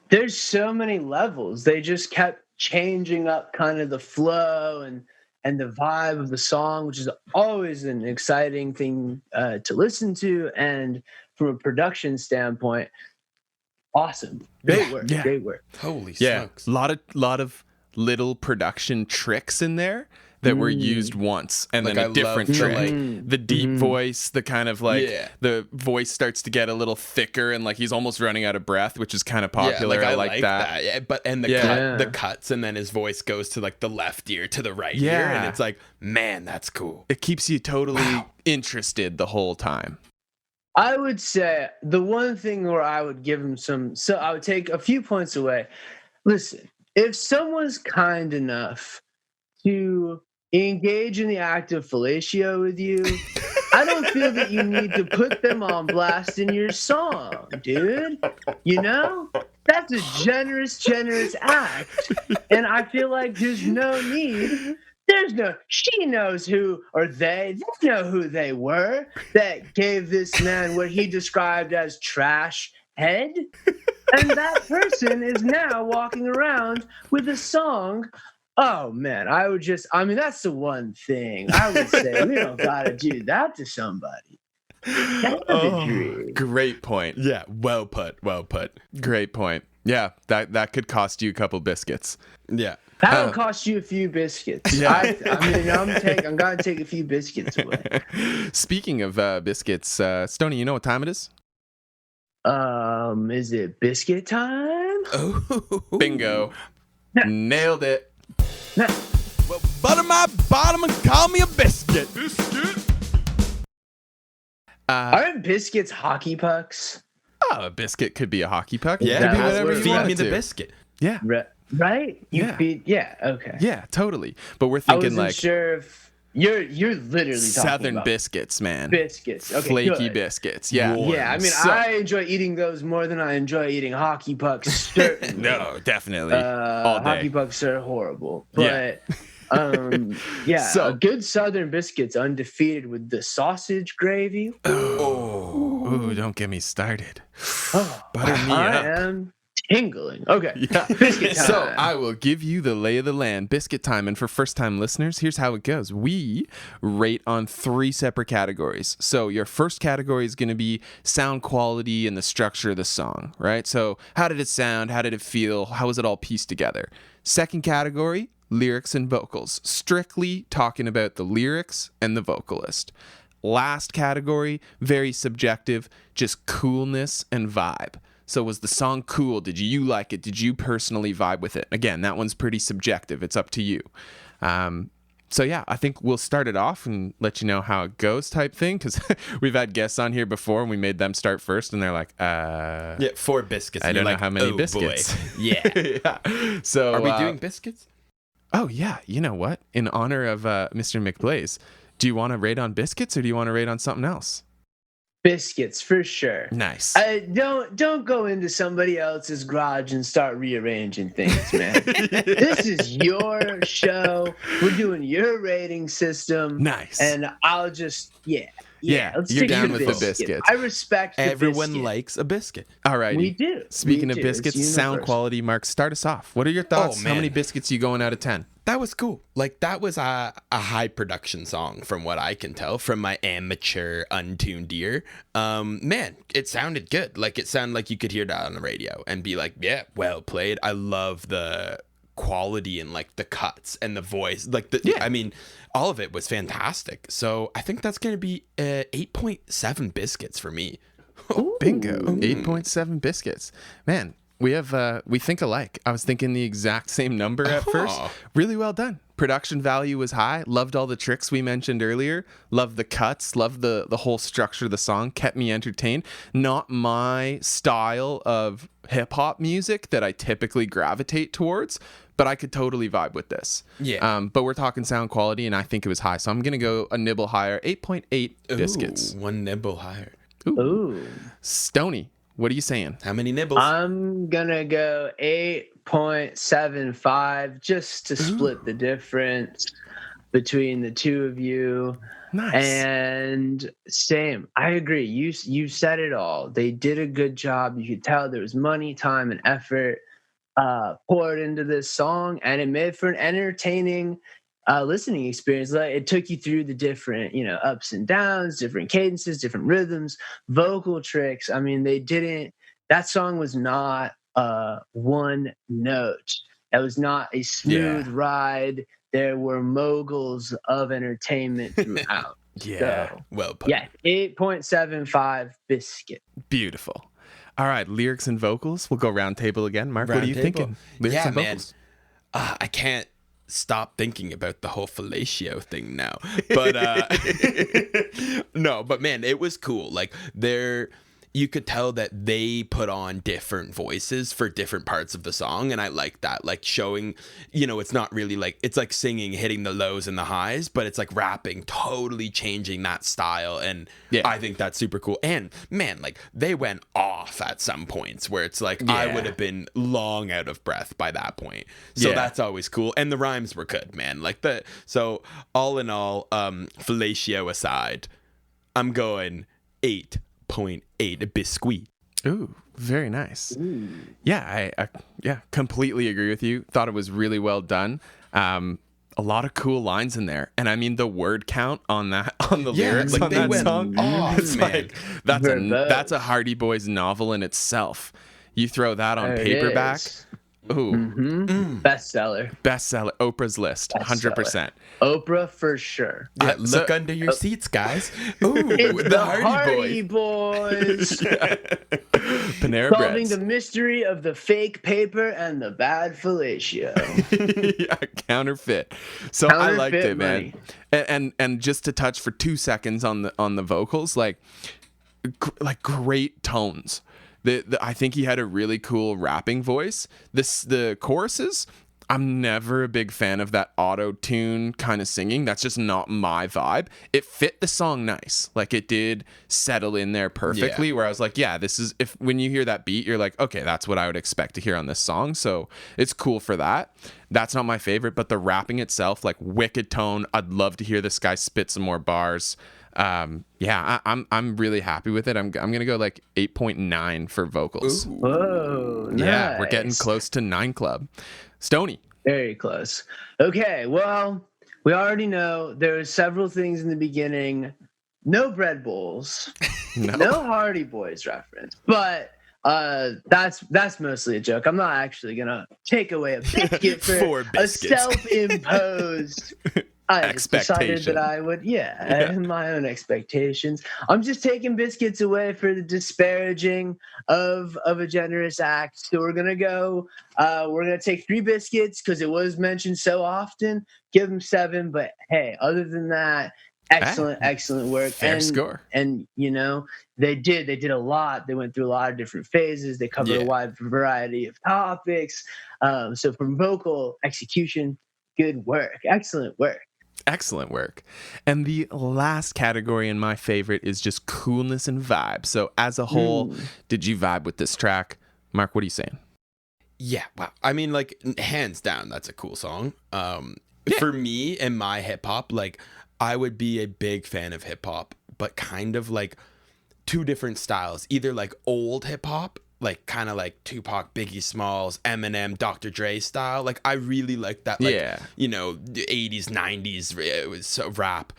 There's so many levels. They just kept changing up kind of the flow and the vibe of the song, which is always an exciting thing to listen to. And from a production standpoint, awesome. Great work. yeah. Great work. Holy Yeah, smokes. lot of little production tricks in there that were used once, and Like, then I a different love the, trick. like- The deep voice, the kind of like Yeah. the voice starts to get a little thicker, and like he's almost running out of breath, which is kind of popular. Yeah, I like that. Yeah, but the Yeah. cuts, and then his voice goes to like the left ear to the right ear, Yeah. and it's like, man, that's cool. It keeps you totally interested the whole time. I would say the one thing where I would give him so I would take a few points away. Listen, if someone's kind enough to engage in the act of fellatio with you, I don't feel that you need to put them on blast in your song, dude. You know? That's a generous act. And I feel like there's no need. She knows who, or they know who they were that gave this man what he described as trash head. And that person is now walking around with a song. Oh man, that's the one thing I would say. We don't gotta do that to somebody. That's a dream. Great point. Yeah, well put. Great point. Yeah, that could cost you a couple biscuits. Yeah. That'll cost you a few biscuits. Yeah. I'm gonna take a few biscuits away. Speaking of biscuits, Stoney, you know what time it is? Is it biscuit time? Oh, Bingo. Nailed it. Well, butter my bottom and call me a biscuit. Aren't biscuits hockey pucks? Oh, a biscuit could be a hockey puck. Yeah, It could be that's whatever what you feed want me it the to. biscuit. Yeah, Right? Yeah. Okay. yeah, totally. But we're I thinking wasn't like sure if you're literally talking Southern about biscuits, man. biscuits. Okay, Flaky good. biscuits. Yeah. Whoa. Yeah, I mean, So- I enjoy eating those more than I enjoy eating hockey pucks. Certainly. No, definitely. All day. Hockey pucks are horrible, Yeah. but yeah, So- a good Southern biscuit's undefeated with the sausage gravy. Ooh, don't get me started. Oh, Butter me I up. am tingling. Okay, Yeah. biscuit time. So I will give you the lay of the land, biscuit time. And for first-time listeners, here's how it goes. We rate on 3 separate categories. So your first category is going to be sound quality and the structure of the song, right? So how did it sound? How did it feel? How was it all pieced together? Second category, lyrics and vocals. Strictly talking about the lyrics and the vocalist. Last category, very subjective, just coolness and vibe. So was the song cool? Did you like it? Did you personally vibe with it? Again, that one's pretty subjective. It's up to you. So yeah, I think we'll start it off and let you know how it goes type thing, because we've had guests on here before and we made them start first and they're like, Yeah, 4 biscuits. I and don't you're know like, how many oh, boy. biscuits. Yeah. yeah. So Are we doing biscuits? Oh yeah, you know what? In honor of Mr. McBlaze, do you want to rate on biscuits or do you want to rate on something else? biscuits for sure. Nice. Don't go into somebody else's garage and start rearranging things, man. This is your show. We're doing your rating system. Nice. And I'll just Yeah, let's you're stick down to with the biscuits. I respect the Everyone biscuit. likes a biscuit. All right. We do. Speaking We of do. biscuits, It's sound universal. quality, Mark, start us off. What are your thoughts? Oh, How man. many biscuits you going out of 10? That was cool. Like, that was a high production song from what I can tell from my amateur untuned ear. Man, it sounded good. Like, it sounded like you could hear that on the radio and be like, yeah, well played. I love the quality and like the cuts and the voice. Like, I mean, all of it was fantastic. So I think that's going to be 8.7 biscuits for me. Bingo. 8.7 biscuits. Man, we think alike. I was thinking the exact same number at first. Really well done. Production value was high. Loved all the tricks we mentioned earlier. Loved the cuts. Loved the whole structure of the song. Kept me entertained. Not my style of hip hop music that I typically gravitate towards, but I could totally vibe with this. Yeah. But we're talking sound quality, and I think it was high. So I'm going to go a nibble higher. 8.8 biscuits. Ooh, one nibble higher. Ooh. Stoney, what are you saying? How many nibbles? I'm gonna go 8.75 just to split the difference between the two of you. Nice. And same, I agree. You said it all. They did a good job. You could tell there was money, time, and effort poured into this song, and it made for an entertaining listening experience. Like, it took you through the different, ups and downs, different cadences, different rhythms, vocal tricks. I mean, that song was not one note. That was not a smooth ride there were moguls of entertainment throughout. Yeah. So, Well put. yeah, 8.75 biscuit. Beautiful. All right, lyrics and vocals. We'll go round table again. Mark, what are you Round table. thinking? Lyrics Yeah, and man. vocals. I can't stop thinking about the whole fellatio thing now. But no, but man, it was cool. Like you could tell that they put on different voices for different parts of the song, and I like that. Like showing, it's not really like, it's like singing, hitting the lows and the highs, but it's like rapping, totally changing that style, and Yeah. I think that's super cool. And man, like they went off at some points where it's like I Yeah. would have been long out of breath by that point. So Yeah. that's always cool, and the rhymes were good, man. So all in all, fellatio aside, I'm going 8.8 biscuit. Ooh, very nice. Yeah, I completely agree with you. Thought it was really well done. A lot of cool lines in there, and I mean the word count on the lyrics like on they that went song. off, It's man. like that's Verbose. a Hardy Boys novel in itself. You throw that on There it paperback. is. Ooh, Bestseller. bestseller, Oprah's list, 100%. Oprah for sure. Yeah, look so- under your seats, guys. Ooh, It's the Hardy Boys. Panera Solving Breads. the mystery of the fake paper and the bad fellatio. Yeah, counterfeit. So I liked Counterfeit it, man. And just to touch for 2 seconds on the vocals, like great tones. I think he had a really cool rapping voice. The choruses, I'm never a big fan of that auto-tune kind of singing. That's just not my vibe. It fit the song nice. Like it did settle in there perfectly, where I was like, yeah, this is, when you hear that beat, you're like, okay, that's what I would expect to hear on this song. So it's cool for that. That's not my favorite, but the rapping itself, like wicked tone. I'd love to hear this guy spit some more bars. Yeah, I'm really happy with it. I'm gonna go like 8.9 for vocals. Whoa, nice. Yeah, we're getting close to 9 club. Stoney. Very close. Okay, well, we already know there are several things in the beginning. No bread bowls, no Hardy Boys reference, but that's mostly a joke. I'm not actually gonna take away a biscuit for Four a biscuits. self-imposed. I just decided Expectation. that I would, my own expectations. I'm just taking biscuits away for the disparaging of a generous act. So we're gonna take 3 biscuits because it was mentioned so often. Give them 7, but hey, other than that, excellent work. Fair score. And they did a lot. They went through a lot of different phases. They covered a wide variety of topics. So from vocal execution, good work, excellent work. Excellent work. And the last category and my favorite is just coolness and vibe. So as a whole, did you vibe with this track? Mark, what are you saying? Yeah, wow. I mean, like, hands down, that's a cool song. For me and my hip hop, like, I would be a big fan of hip hop, but kind of like 2 different styles. Either like old hip hop, like kind of like Tupac, Biggie Smalls, Eminem, Dr. Dre style. Like, I really like that, like, the 80s, 90s, it was so rap.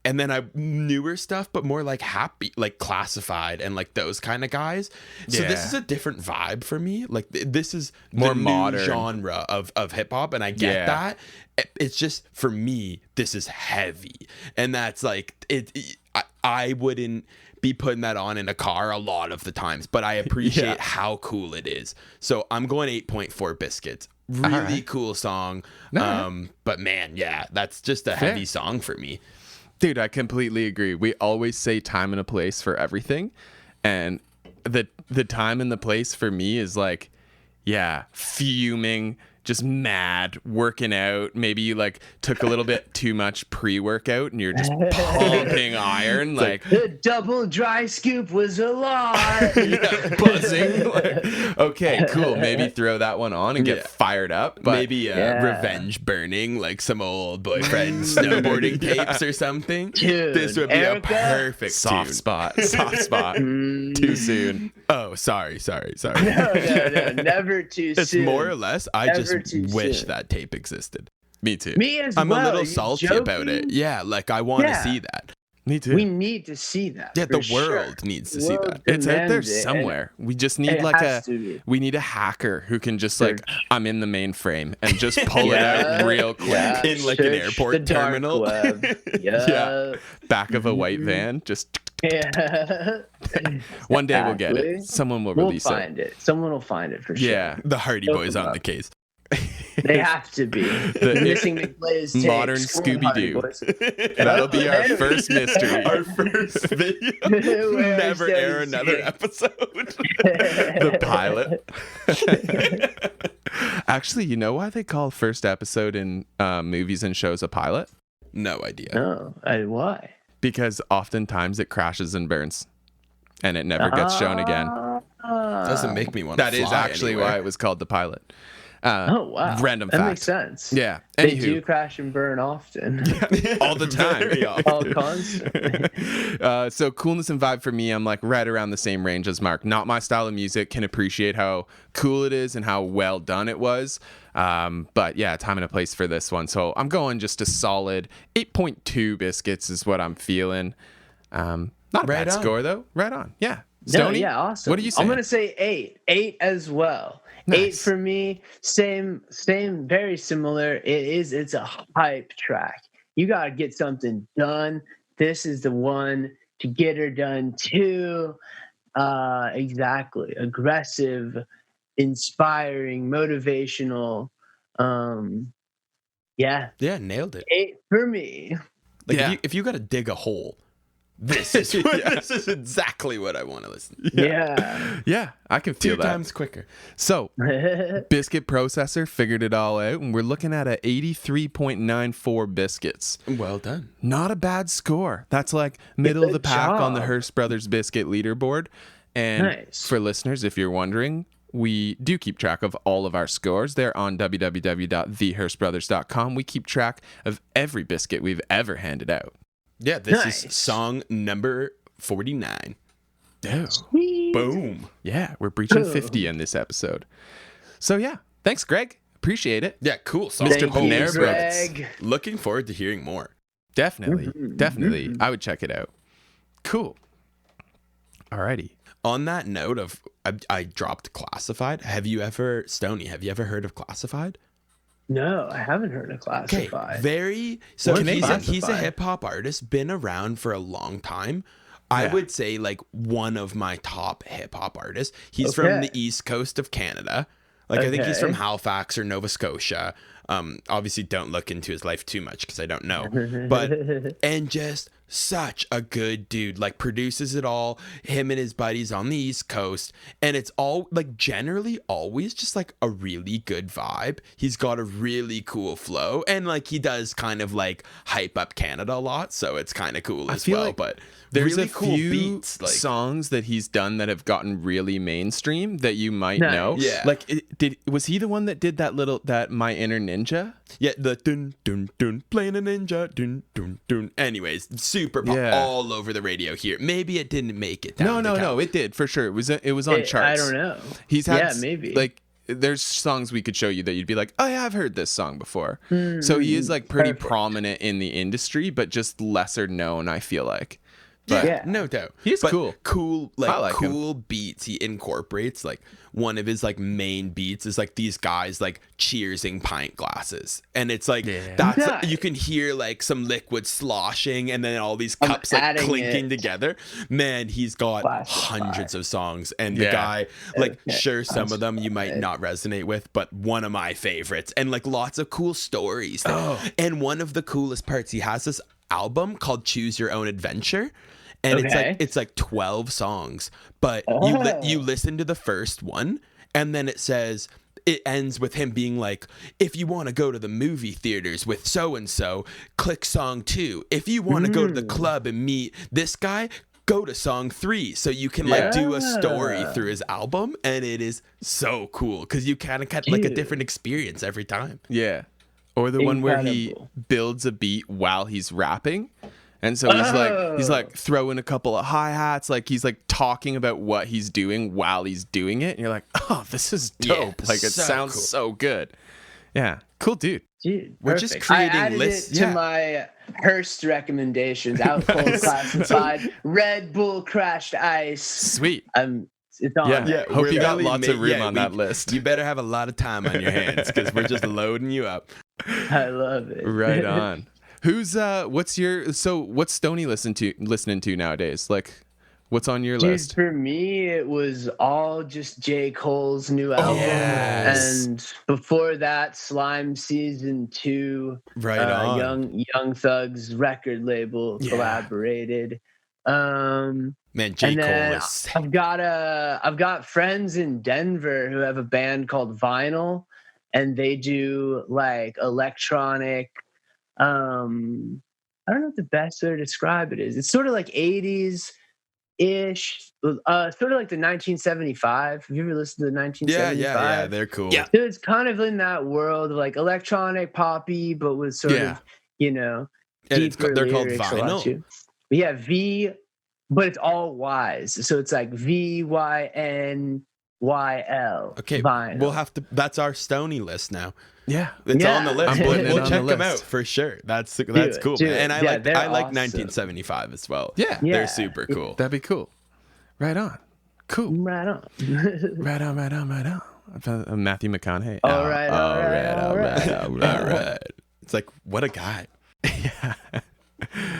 And then newer stuff, but more like happy, like Classified and like those kind of guys. So this is a different vibe for me. Like this is More the modern new genre of hip hop, and I get that. It's just, for me, this is heavy, and that's like I wouldn't be putting that on in a car a lot of the times, but I appreciate how cool it is. So I'm going 8.4 biscuits. Really cool song. But man, that's just a heavy song for me. Dude, I completely agree. We always say time and a place for everything. And the time and the place for me is like, fuming, just mad, working out. Maybe you like took a little bit too much pre-workout and you're just pumping iron. Like The double dry scoop was a lot. buzzing. Like, okay, cool. Maybe throw that one on and get fired up. But Maybe revenge burning, like some old boyfriend snowboarding tapes or something. Dude, This would be Erica? a perfect soft tune. spot. Too soon. Oh, sorry. No, never too It's soon. more or less, I Never just too wish soon. that tape existed. Me too. Me as I'm well. a Are little you salty joking? about it. Yeah, like I want to Yeah. see that. Me too. We need to see that. Yeah, the for world sure. needs to see that. It's out there demands it, and somewhere. We just need it like has to be. we need a hacker who can just like, I'm in the mainframe and just pull it out real quick. Yeah, In, like, an search airport the dark terminal. web. Yeah. Back of a white van. Just Yeah. one day we'll get Exactly. it. Someone will We'll release find it. Someone will find it for sure. Yeah. The Hardy Look Boys them on up. the case. They have to be. The Missing McBlaze tapes. modern Come on, Hardy Scooby-Doo. Boys. That'll be our Hey. first mystery. Our first video. Where Never Stoney air another singing. episode. The pilot. Actually, you know why they call first episode in movies and shows a pilot? No idea. No, why? Because oftentimes it crashes and burns, and it never gets shown again. Doesn't make me want to That is actually why it was called the pilot. Oh wow! Random that fact. makes sense. Yeah. They Anywho, do crash and burn often. all the time. Very often. All constantly. So coolness and vibe for me, I'm like right around the same range as Mark. Not my style of music. Can appreciate how cool it is and how well done it was. But yeah, time and a place for this one. So I'm going just a solid 8.2 biscuits is what I'm feeling. Not a Right bad on. score though. Right on. Yeah. No, Stoney? yeah, awesome. What are you saying? I'm gonna say 8. 8 as well. Nice. 8 for me. Same, very similar. It's a hype track. You gotta get something done. This is the one to get her done too. Exactly. Aggressive, inspiring, motivational. Yeah. Yeah, nailed it. 8 for me. Like Yeah. if you got to dig a hole, this is this is exactly what I want to listen to. Yeah. Yeah, I can feel 2 that. times quicker. So Biscuit Processor figured it all out, and we're looking at a 83.94 biscuits. Well done. Not a bad score. That's like middle of the Good pack on the job. Hirst Brothers biscuit leaderboard. And Nice. for listeners, if you're wondering, we do keep track of all of our scores. They're on www.thehirstbrothers.com. We keep track of every biscuit we've ever handed out. Yeah, this Nice. is song number 49. Oh. Boom. Yeah, we're breaching Ooh. 50 in this episode. So yeah, thanks, Greg. Appreciate it. Yeah, cool song. Mr. Thank you, Penaranda. Greg. Looking forward to hearing more. Definitely. Mm-hmm. Definitely. I would check it out. Cool. Alrighty. On that note of I dropped Classified. Stoney, have you ever heard of Classified? No, I haven't heard of Okay, Classified. very so What's he's a Classified? hip hop artist, been around for a long time. I Yeah. would say like one of my top hip hop artists. He's from Okay. the east coast of Canada. Like I think he's Okay. from Halifax or Nova Scotia. Obviously don't look into his life too much because I don't know. But and just such a good dude. Like produces it all. Him and his buddies on the East Coast. And it's all like generally always just like a really good vibe. He's got a really cool flow. And like he does kind of like hype up Canada a lot. So it's kind of cool as feel well. like But There's really a cool few beats. Like songs that he's done that have gotten really mainstream that you might Nice. know. Yeah. Like, was he the one that did that My Inner Ninja? yeah, the dun dun dun playing a ninja dun dun dun. Anyways, super pop Yeah. all over the radio here. Maybe it didn't make it down. No, it did for sure. It was on charts. I don't know. He's had Yeah, maybe. like there's songs we could show you that you'd be like, oh yeah, I've heard this song before. So he is like pretty Perfect. prominent in the industry, but just lesser known, I feel like. But Yeah, no doubt. He's But cool. Cool, I like him. cool beats. He incorporates like one of his like main beats is like these guys like cheersing pint glasses, and it's like that's Nice. you can hear like some liquid sloshing, and then all these I'm cups like adding clinking it. together. Man, he's got Classified. hundreds of songs, and the Yeah. guy like Okay, sure some of them you might Classified. not resonate with, but one of my favorites, and like lots of cool stories. And one of the coolest parts, he has this album called Choose Your Own Adventure. And Okay. it's like 12 songs, but you listen to the first one, and then it ends with him being like, if you want to go to the movie theaters with so and so, click song 2. If you want to go to the club and meet this guy, go to song 3. So you can like do a story Yeah. through his album, and it is so cool because you kind of get like a Dude. different experience every time. Yeah. Or the one where he Incredible. builds a beat while he's rapping. And so he's like throwing a couple of hi-hats, like he's like talking about what he's doing while he's doing it. And you're like, oh, this is dope. Yeah, like it so sounds cool. so good. Yeah. Cool dude. Dude, We're just perfect. creating I added lists, it to my Hirst recommendations. Out cold classified. Red Bull crashed ice. Sweet. It's on. Yeah. Hope we're you got literally lots of room on that list. You better have a lot of time on your hands because we're just loading you up. I love it. Right on. Who's what's Stoney listening to nowadays? Like, what's on your Dude, list? for me, it was all just J. Cole's new album. yes. And before that, Slime Season 2. Right on. Young Thug's record label collaborated. Man, J. And Cole then is I've got friends in Denver who have a band called Vinyl, and they do like electronic. I don't know what the best way to describe it is. It's sort of like 80s ish, sort of like the 1975. Have you ever listened to the 1975? Yeah, they're cool. Yeah. So it's kind of in that world of like electronic poppy, but with sort of, And deeper they're called lyrics a lot Vinyl? too. Yeah, but it's all Y's. So it's like VYNYL. Okay, Vinyl. we'll have to. That's our Stoney list now. Yeah. It's Yeah. on the list. I'm putting it We'll on check the them list. out for sure. That's it, cool, do man. And it. I Yeah, they're like awesome. 1975 as well. Yeah. They're super cool. That'd be cool. Right on. Cool. Right on. Right on. I found Matthew McConaughey. All right. All right. It's like, what a guy.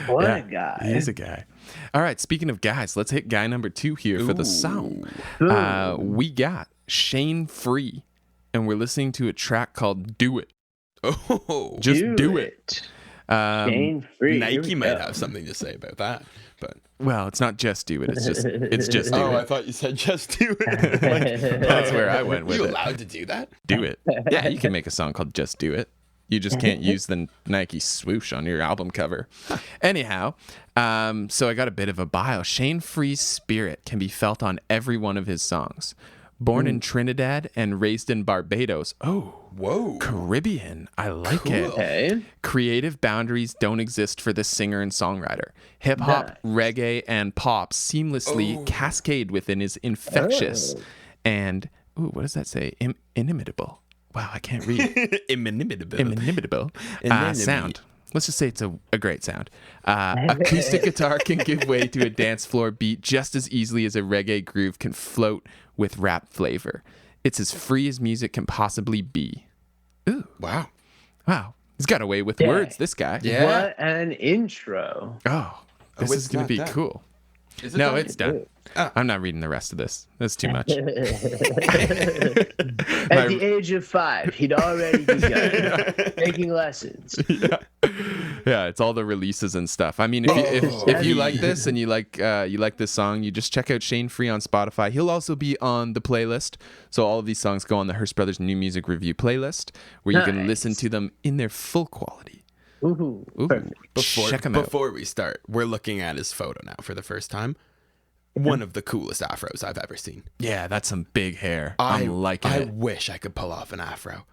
What a guy. He's a guy. All right. Speaking of guys, let's hit guy number 2 here for the song. We got Shane Free, and we're listening to a track called "Do It." Oh, Just do it. Shane Free. Nike might have something to say about that, but Well, it's not just do it. It's just do I it. thought you said just do it. That's where I went with you it. allowed to do that? Do it. Yeah, you can make a song called "Just Do It." You just can't use the Nike swoosh on your album cover. Anyhow, so I got a bit of a bio. Shane Free's spirit can be felt on every one of his songs. Born in Trinidad and raised in Barbados. Oh, Whoa. Caribbean. I like it. Okay. Creative boundaries don't exist for this singer and songwriter. Hip hop, reggae, and pop seamlessly cascade within his infectious and, what does that say? Inimitable. Wow, I can't read. Inimitable sound. Let's just say it's a great sound. Acoustic guitar can give way to a dance floor beat just as easily as a reggae groove can float with rap flavor. It's as free as music can possibly be. Ooh, Wow. He's got away with words, this guy. Yeah. What an intro. Oh, this it's is going to be not done. cool. Is it No, done? it's done. I'm not reading the rest of this. That's too much. At the age of 5, he'd already begun taking lessons. Yeah, it's all the releases and stuff. I mean, if you like this and you like this song, you just check out Shane Free on Spotify. He'll also be on the playlist. So all of these songs go on the Hirst Brothers New Music Review playlist, where you can listen to them in their full quality. Ooh, Ooh, perfect. check him out. Before we start, we're looking at his photo now for the first time. One of the coolest afros I've ever seen. Yeah, that's some big hair. I'm liking I it. wish I could pull off an afro.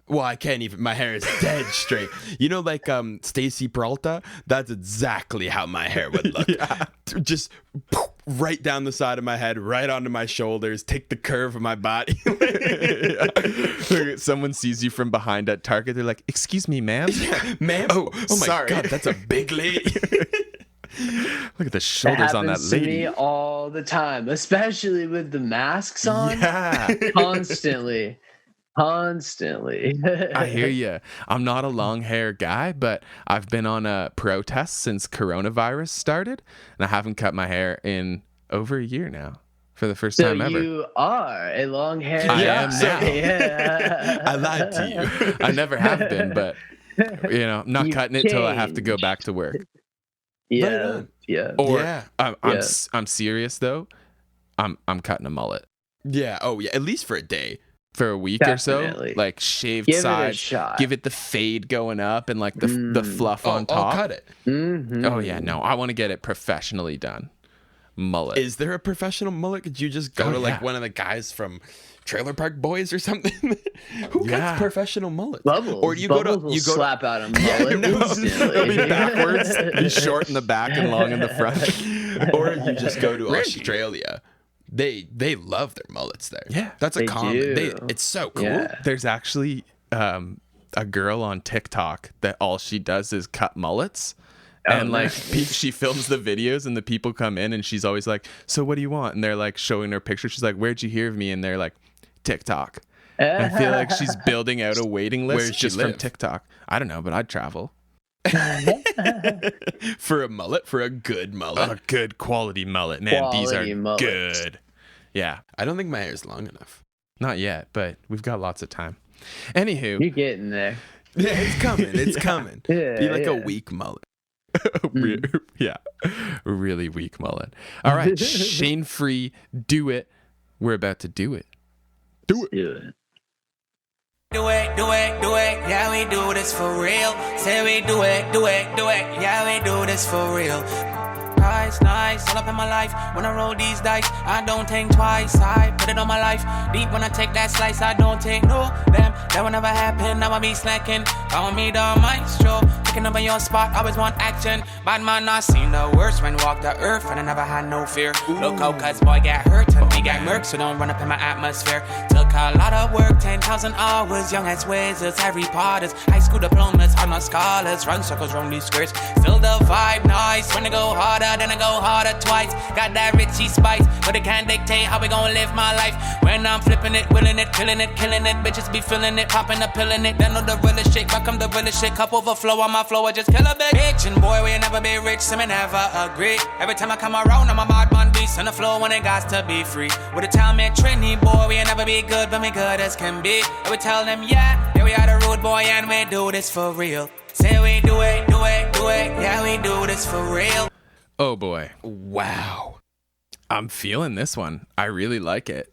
Well, I can't even. My hair is dead straight. You know, like Stacy Peralta? That's exactly how my hair would look. Just right down the side of my head, right onto my shoulders, take the curve of my body. Someone sees you from behind at Target. They're like, "Excuse me, ma'am." Ma'am? Oh my sorry. God, that's a big lady. Look at the shoulders on that happens to lady. me all the time, especially with the masks on. Yeah. Constantly. I hear you. I'm not a long hair guy, but I've been on a protest since coronavirus started, and I haven't cut my hair in over a year now for the first So time ever. you are a long hair I guy. am now. Yeah. I lied to you. I never have been, but I'm not You cutting it till I have to go back to work. Yeah. on. Yeah. Or Yeah. I'm serious though. I'm cutting a mullet Yeah. Oh, yeah. At least for a day. for a week Definitely. or so. Like shaved Give it a sides, shot. give it the fade going up and like the fluff on top. I'll cut it. Mm-hmm. Oh yeah, no, I want to get it professionally done. Mullet. Is there a professional mullet? Could you just go Oh, to like yeah. one of the guys from Trailer Park Boys or something? Who Yeah. cuts professional mullets? Bubbles. Or do you Bubbles go to will you go slap out a mullet no. instantly. It'll be backwards, be short in the back and long in the front. to, or you just go to Australia. They love their mullets there. Yeah, that's a they common. do. It's so cool. Yeah. There's actually a girl on TikTok that all she does is cut mullets. And like she films the videos and the people come in and she's always like, so what do you want? And they're like showing her picture. She's like, where'd you hear of me? And they're like, TikTok. I feel like she's building out a waiting list. Where's she just from live? TikTok. I don't know, but I'd travel. For a mullet, for a good mullet. A good quality mullet. Man, these Quality are mullets. good. Yeah. I don't think my hair's long enough. Not yet, but we've got lots of time. Anywho. You're getting there. Yeah, it's coming. It's coming. Yeah, Be like a yeah. weak mullet. Yeah. Really weak mullet. All right. Shane Free, do it. We're about to do it. Do it. Do it, do it, do it, yeah, we do this for real. Say we do it, do it, do it, yeah, we do this for real. Nice, all up in my life. When I roll these dice, I don't think twice. I put it on my life. Deep when I take that slice, I don't take no. Damn, that will never happen. Now I be slacking. Call me the maestro. Picking up on your spot, always want action. Bad man, I seen the worst when walk the earth, and I never had no fear. Look out, cause boy got hurt, and me got murked, so don't run up in my atmosphere. Took a lot of work, 10,000 hours. Young as wizards, Harry Potters, high school diplomas, I'm not scholars. Run circles round these skirts. Feel the vibe nice. When I go harder, then I go harder twice. Got that Richie spice, but it can't dictate how we gon' live my life. When I'm flipping it, willing it, killing it, killing it. Bitches be feeling it, popping a pill in it. Then know the realest shit, back come the realest shit. Cup overflow on my flow, I just kill a bitch. And boy, we never be rich, so me never agree. Every time I come around, I'm a madman beast on the floor when it got to be free. With a town me Trini, boy, we never be good, but me good as can be. And we tell them, yeah, we are the rude boy, and we do this for real. Say we do it, do it, do it, yeah, we do this for real. Oh boy. Wow. I'm feeling this one. I really like it.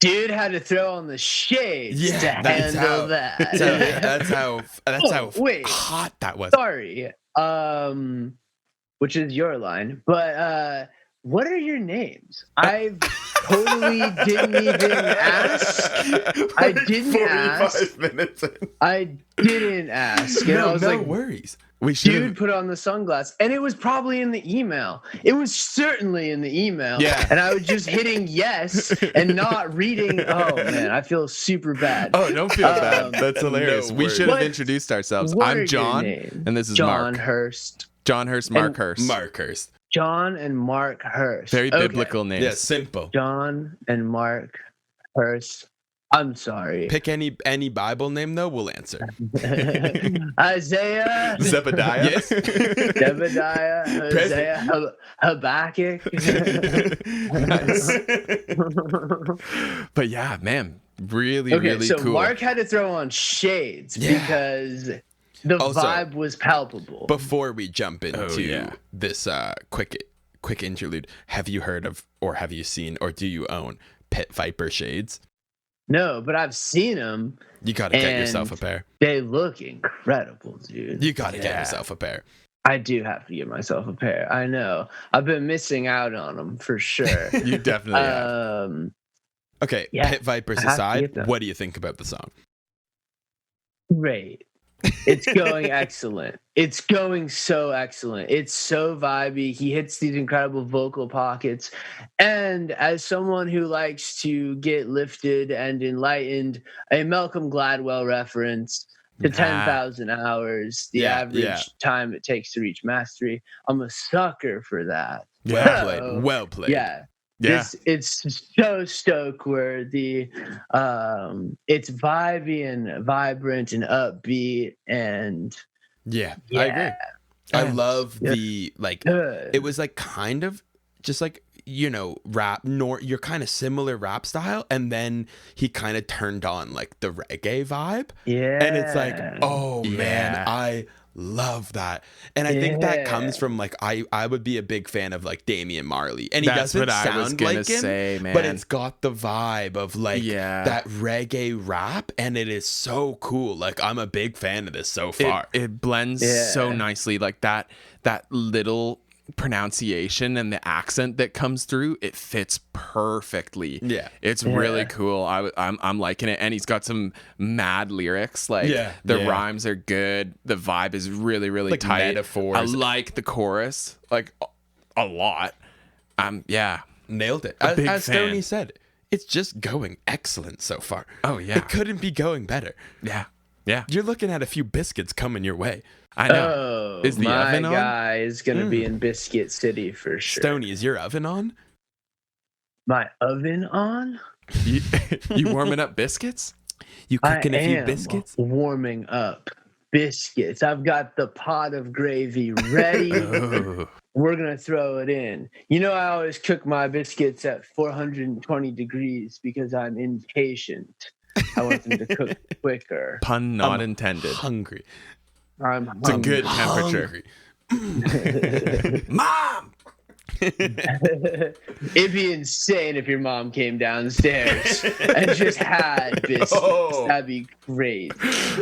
Dude had to throw on the shades Yeah, to that's handle how- that. That's how wait. hot that was. Sorry. Which is your line. But what are your names? I totally didn't even ask. I didn't ask. minutes in. I didn't ask. And I was no like, worries. We should dude, put on the sunglasses. And it was probably in the email. It was certainly in the email. Yeah. And I was just hitting yes and not reading. Oh, man, I feel super bad. Oh, don't feel bad. That's hilarious. no we worries. should have What- introduced ourselves. what are I'm your John, names? and this is John Mark. Hirst. John Hirst, Mark And Hirst. Markers. John and Mark Hirst. Very Okay. biblical names. Yeah, simple. John and Mark Hirst. I'm sorry. Pick any Bible name though, we'll answer. Isaiah, Zebediah. Yes. Jebediah, Hosea, Habakkuk. Nice. But yeah, man, really, Okay, really so cool. Mark had to throw on shades Yeah. because the Also, vibe was palpable. Before we jump into yeah. this quick interlude, have you heard of, or have you seen, or do you own Pit Viper shades? No, but I've seen them. You got to get And- yourself a pair. They look incredible, dude. You got to get Yeah. yourself a pair. I do have to get myself a pair. I know. I've been missing out on them for sure. You definitely have. Okay, Yeah, Pit Vipers I have to aside, get them. what do you think about the song? Great. It's going excellent. It's going so excellent. It's so vibey. He hits these incredible vocal pockets. And as someone who likes to get lifted and enlightened, a Malcolm Gladwell reference to 10,000 hours, the Yeah, average yeah. time it takes to reach mastery. I'm a sucker for that. Well So, played. Well played. Yeah. Yeah. It's so stoke where the it's vibey and vibrant and upbeat and Yeah, yeah, I agree. I Yeah. love Yeah. the, like, good. it was like kind of just like, you know, rap, your kind of similar rap style. And then he kind of turned on like the reggae vibe. Yeah. And it's like, oh Yeah. man, I love that. And I think that Yeah. comes from like, I would be a big fan of like Damian Marley. And he That's doesn't what I was sound gonna like him, say, man. but it's got the vibe of like Yeah. that reggae rap. And it is so cool. Like, I'm a big fan of this so far. It blends Yeah. so nicely, like that little pronunciation and the accent that comes through, it fits perfectly. Yeah. It's really cool. I'm liking it, and he's got some mad lyrics. Like Yeah. the Yeah. rhymes are good. The vibe is really, really Like tight. metaphors. I like the chorus like a lot. Yeah. Nailed it. big As fan. Stoney said, it's just going excellent so far. Oh, yeah. It couldn't be going better. Yeah. Yeah. You're looking at a few biscuits coming your way. I know. Oh, Is the my oven on? guy is going to be in Biscuit City for sure. Stoney, is your oven on? My oven on? You warming up biscuits? You cooking I a few am biscuits? warming up biscuits. I've got the pot of gravy ready. Oh. We're going to throw it in. You know, I always cook my biscuits at 420 degrees because I'm impatient. I want them to cook quicker. Pun not intended. Hungry. It's a good temperature. Mom! It'd be insane if your mom came downstairs and just had biscuits. Oh. That'd be crazy.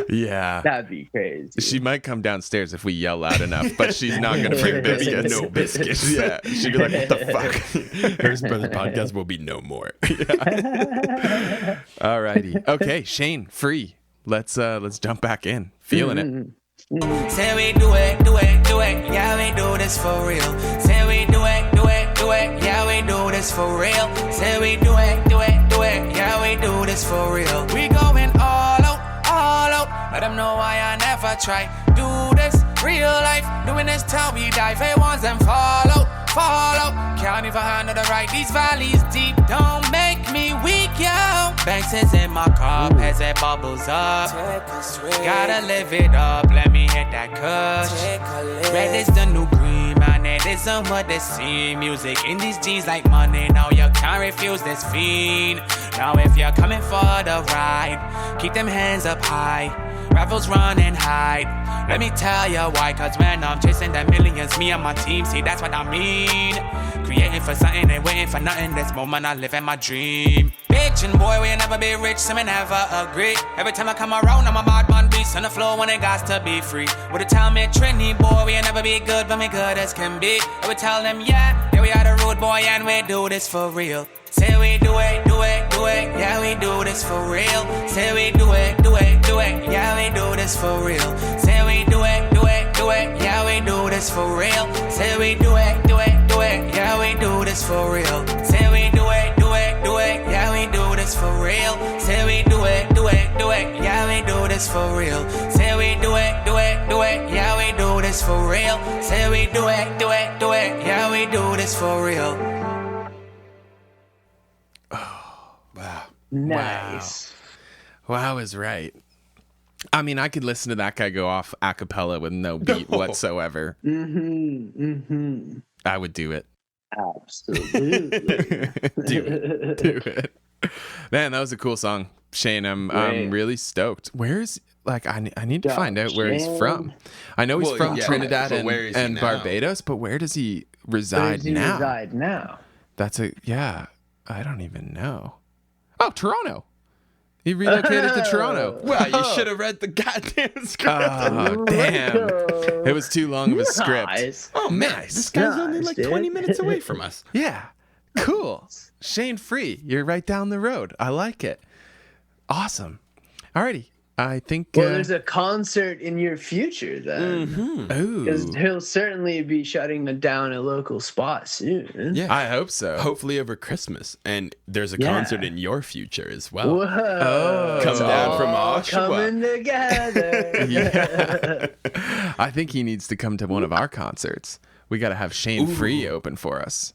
Yeah. That'd be crazy. She might come downstairs if we yell loud enough, but she's not going to bring biscuits. No biscuits. Yeah. She'd be like, what the fuck? Hirst Brothers podcast will be no more. Alrighty. Okay, Shane, free. Let's jump back in. Feeling it. Say we do it, do it, do it. Yeah, we do this for real. Say we do it, do it, do it. Yeah, we do this for real. Say we do it, do it, do it. Yeah, we do this for real. We going all out, all out. Let them know why I never try. Do this real life. Doing this till we die. Fake ones and fall out, fall out. Can't even handle the right. These valleys deep don't make me weak, yo. Banks is in my cup as it bubbles up. Gotta live it up, let me hit that cush. Red is the new green, man, it isn't what they seem. Music in these G's like money, now you can't refuse this fiend. Now if you're coming for the ride, keep them hands up high. Rivals run and hide. Let me tell you why, cause when I'm chasing the millions, me and my team, see that's what I mean. Creating for something, ain't waiting for nothing. This moment I live in my dream. Bitch and boy, we'll never be rich, so we never agree. Every time I come around, I'm a bad man beast on the floor when it got to be free. Would it tell me Trini, boy, we'll never be good, but we good as can be. I would tell them, yeah, we are the rude boy and we do this for real. Say we do it, do it, do it, yeah, we do this for real. Say we do it, do it, do it, yeah, we do this for real. Say we do it, do it, do it, yeah, we do this for real. Say we do it, do it, do it, yeah, we do this for real. Say we do it, do it, do it, yeah, we do this for real. Say we do it, do it, do it, yeah, we do this for real. Say we do it, do it, do it, yeah, we do this for real. Say we do it, do it, do it, yeah, we do this for real. Wow. Nice. Wow is right. I mean, I could listen to that guy go off a cappella with no beat whatsoever. I would do it. Absolutely. Do it. Man, that was a cool song, Shane. I'm really stoked. Where's I need to find out where he's from. I know he's from Trinidad and Barbados, but where does he reside now? That's I don't even know. Oh, Toronto. He relocated to Toronto. Well, you should have read the goddamn script. Oh, damn. It was too long of a script. Nice. Oh, man. This guy's only like 20 minutes away from us. Yeah. Cool. Shane Free. You're right down the road. I like it. Awesome. Alrighty. I think. Well, there's a concert in your future then. Because he'll certainly be shutting down a local spot soon. Yeah. I hope so. Hopefully over Christmas. And there's a concert in your future as well. Whoa. Oh. Come down from All Oshawa. coming together. Yeah. I think he needs to come to one of our concerts. We got to have Shane Free open for us.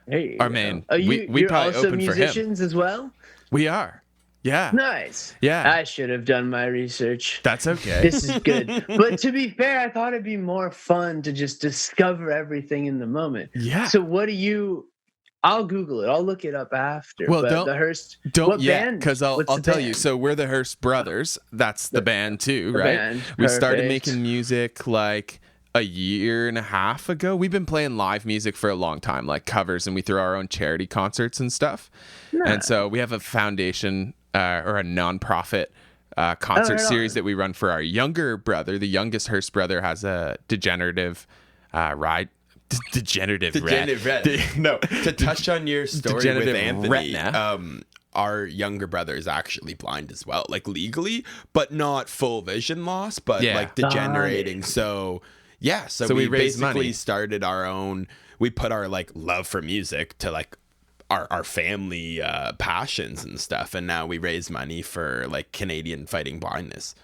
Hey, Or, man, you're we probably also open for him. musicians as well? We are. Yeah. Nice. Yeah. I should have done my research. That's okay. This is good. But to be fair, I thought it'd be more fun to just discover everything in the moment. Yeah. So what do you... I'll Google it. I'll look it up after. Well, but don't- the Hirst... Don't what yet, band? because I'll What's the tell you. band? So we're the Hirst Brothers. That's the band too, the right? band. We started Perfect. making music like a year and a half ago. We've been playing live music for a long time, like covers, and we throw our own charity concerts and stuff. And so we have a foundation or a nonprofit concert right on. series that we run for our younger brother. The youngest Hirst brother has a degenerative ride. Degenerative ret. No, to touch on your story with Degenerative Anthony, retina. our younger brother is actually blind as well, like legally, but not full vision loss, but Yeah. like degenerating. So yeah, so we we raised basically money. started our own. We put our like love for music to like our family passions and stuff, and now we raise money for like Canadian fighting blindness.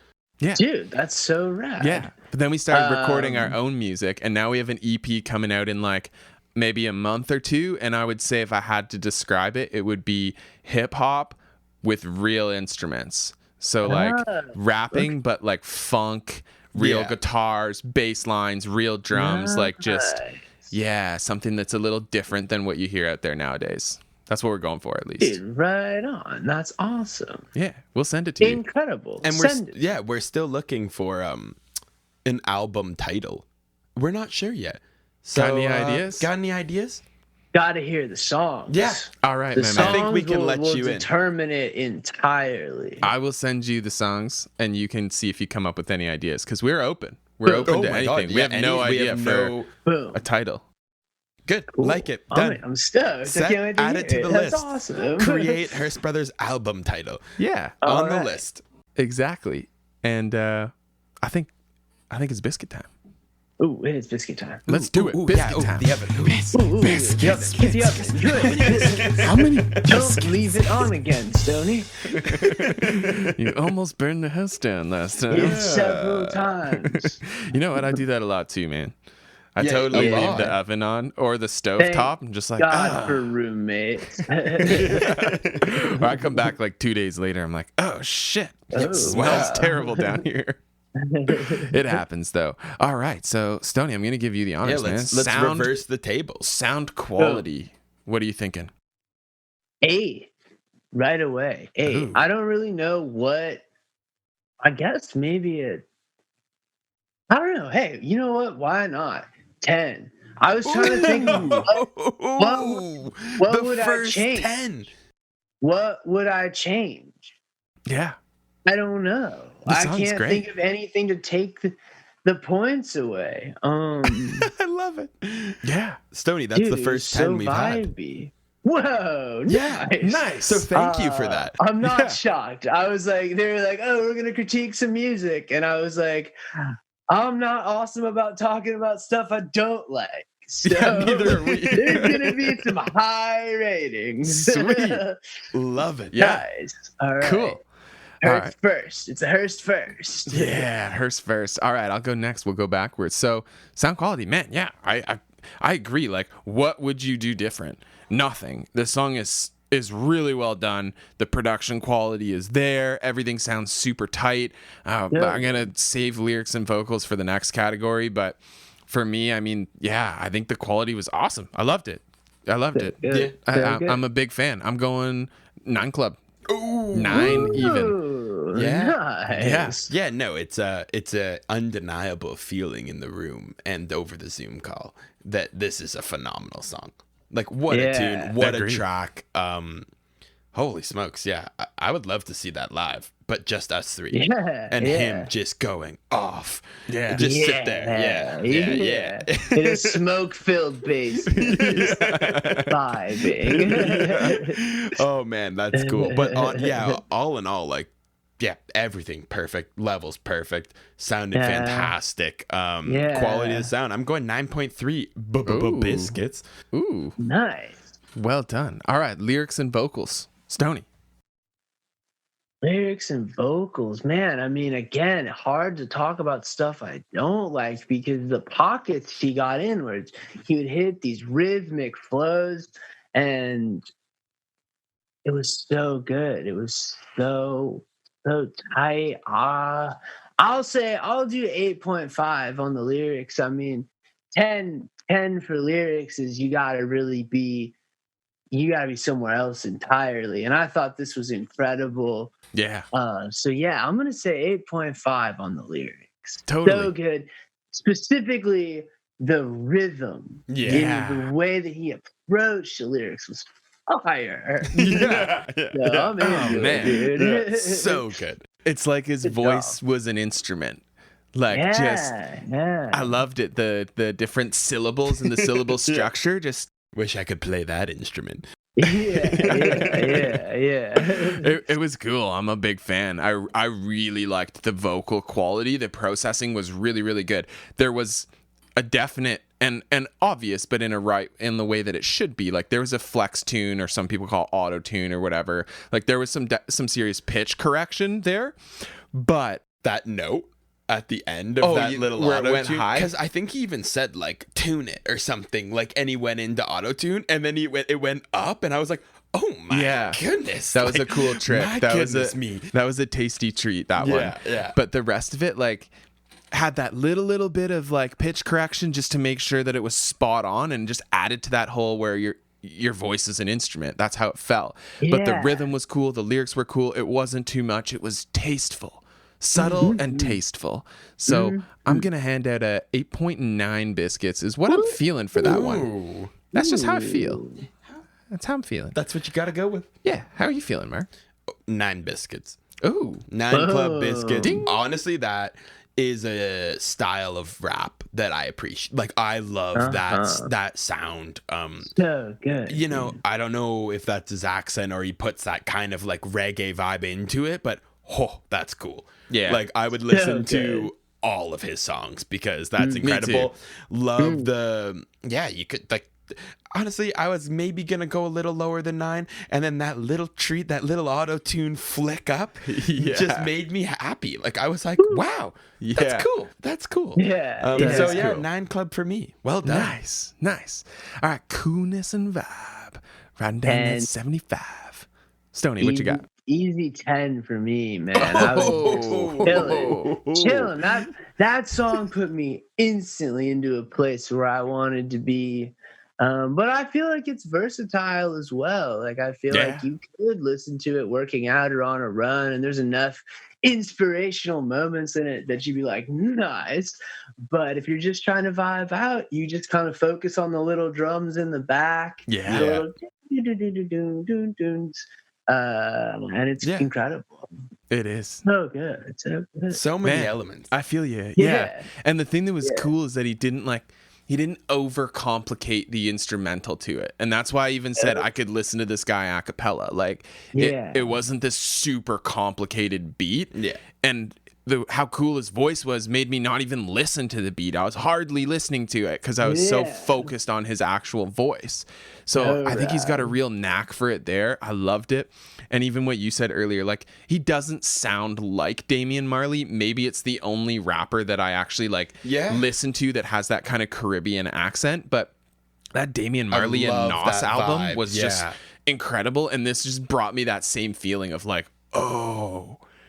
Yeah. Dude, that's so rad. Yeah. But then we started recording our own music, and now we have an EP coming out in like maybe a month or two. And I would say if I had to describe it, it would be hip hop with real instruments. So like rapping, but like funk, real guitars, bass lines, real drums, like just, something that's a little different than what you hear out there nowadays. That's what we're going for, at least. Dude, right on. That's awesome. Yeah, we'll send it to you. Incredible. And Send it. we're still looking for an album title. We're not sure yet. So, Got any ideas? Got any ideas? Gotta hear the songs. Yeah. All right, The man. songs I think we can will, let will you in. determine it entirely. I will send you the songs, and you can see if you come up with any ideas, because we're open. We're open to my God, anything. We have no idea for Boom. a title. Good. Like it. All Done. right, I'm stoked. Set, I can't wait to add hear it to the That's list. awesome. Create Hirst Brothers album title Yeah, on right. the list. exactly. And I think it's biscuit time. Ooh, it's biscuit time. Let's do it. Ooh, Biscuit yeah, time. the oven. Ooh. Ooh, the oven. Get the oven. Good. How many? Don't leave it on again, Stoney. You almost burned the house down last time. Several times. You know what? I do that a lot too, man. I Yeah, totally a leave lot. the oven on or the stove Thank top. I'm just like, God for roommates. Or I come back like 2 days later. I'm like, oh shit, it Oh, smells wow. terrible down here. It happens though. All right, so Stoney, I'm gonna give you the Yeah, honors, let's man. Sound, reverse the tables. sound quality. What are you thinking? A, right away. A. Ooh. I don't really know what. I guess maybe I don't know. Hey, you know what? Why not 10? I was trying to think. What the would I first change? 10. What would I change? Yeah, I don't know. The I song's can't great. think of anything to take the points away. I love it. yeah. Stoney, that's Dude, the it first was 10 so we've had. vibey. Whoa, Yeah, nice. So thank you for that. I'm not Yeah. shocked. I was like, they were like, oh, we're gonna critique some music, and I was like, I'm not awesome about talking about stuff I don't like. So Yeah, neither are we. there's gonna be some high ratings. Sweet. Love it. Yeah. Nice. All right. Cool. Hearst first. It's a Hearst first. Yeah, Hirst first. All right, I'll go next. We'll go backwards. So, sound quality, man. Yeah, I agree. Like, what would you do different? Nothing. The song is really well done. The production quality is there. Everything sounds super tight. But I'm gonna save lyrics and vocals for the next category. But for me, I mean, yeah, I think the quality was awesome. I loved it. Good. Good. I'm a big fan. I'm going 9 Club. Ooh, 9 even. Ooh, Yeah. Nice. Yeah, no, it's a undeniable feeling in the room and over the Zoom call that this is a phenomenal song. Like, what a tune, what Agreed. a track. Holy smokes, yeah. I would love to see that live, but just us three. Yeah. And yeah. him just going off. Yeah. Just sit there. Yeah. In a smoke-filled basement, vibing. Oh man, that's cool. But all in all, like, yeah, everything perfect. Levels perfect. Sounded Yeah. fantastic. Yeah. Quality of the sound. I'm going 9.3 Ooh. biscuits. Ooh, Nice. well done. All right, lyrics and vocals. Stoney. Lyrics and vocals, man. I mean, again, hard to talk about stuff I don't like because the pockets he got in where he would hit these rhythmic flows, and it was so good. It was so tight. I'll do 8.5 on the lyrics. I mean, 10 for lyrics is you gotta be somewhere else entirely. And I thought this was incredible. Yeah, So yeah, I'm gonna say 8.5 on the lyrics. totally. So good. Specifically the rhythm. Yeah. The way that he approached the lyrics was fire. Yeah. So I'm into it, man. dude. So good. It's like his Good voice was an instrument. Like, yeah. I loved it. The different syllables and the syllable structure. Just Wish I could play that instrument. yeah. it was cool. I'm a big fan. I really liked the vocal quality. The processing was really, really good. There was a definite and obvious, but in the way that it should be. Like, there was a flex tune, or some people call auto tune or whatever. Like, there was some serious pitch correction there, but that note at the end of that little where it auto went tune, high? because I think he even said like tune it or something, like, and he went into auto tune, and then it went up, and I was like, oh my goodness, that was a like, cool trick. my That was goodness me. that was a tasty treat. That one, yeah. But the rest of it, like, had that little bit of like pitch correction just to make sure that it was spot on, and just added to that whole where your voice is an instrument. That's how it felt. But the Yeah. rhythm was cool. The lyrics were cool. It wasn't too much. It was tasteful. Subtle and tasteful. So I'm going to hand out a 8.9 biscuits is what I'm feeling for that one. That's just how I feel. That's how I'm feeling. That's what you got to go with. Yeah. How are you feeling, Mark? 9 biscuits. Ooh. 9 Club Biscuits. Honestly, that is a style of rap that I appreciate. Like, I love that sound. So good. You know, I don't know if that's his accent or he puts that kind of like reggae vibe into it, but that's cool. Yeah. Like, I would listen to all of his songs because that's incredible. Love you could, like, honestly, I was maybe gonna go a little lower than 9, and then that little treat, that little auto tune flick up, just made me happy. Like, I was like, wow, that's cool. That's cool. Yeah. So Yeah. 9 Club for me. Well done. Nice. All right. Coolness and vibe. Riding down that 75. Stoney, what you got? Easy 10 for me, man. I was chilling. That song put me instantly into a place where I wanted to be. But I feel like it's versatile as well. Like, I feel like you could listen to it working out or on a run, and there's enough inspirational moments in it that you'd be like, nice. But if you're just trying to vibe out, you just kind of focus on the little drums in the back. And it's incredible. It is. So good. It's so good. So many elements. I feel you. Yeah. And the thing that was cool is that he didn't overcomplicate the instrumental to it. And that's why I even said I could listen to this guy a cappella. Like, it wasn't this super complicated beat. Yeah. And how cool his voice was made me not even listen to the beat. I was hardly listening to it because I was so focused on his actual voice. So I think he's got a real knack for it there. I loved it. And even what you said earlier, like, he doesn't sound like Damian Marley. Maybe it's the only rapper that I actually listen to that has that kind of Caribbean accent. But that Damian Marley and Nas album was just incredible. And this just brought me that same feeling of like,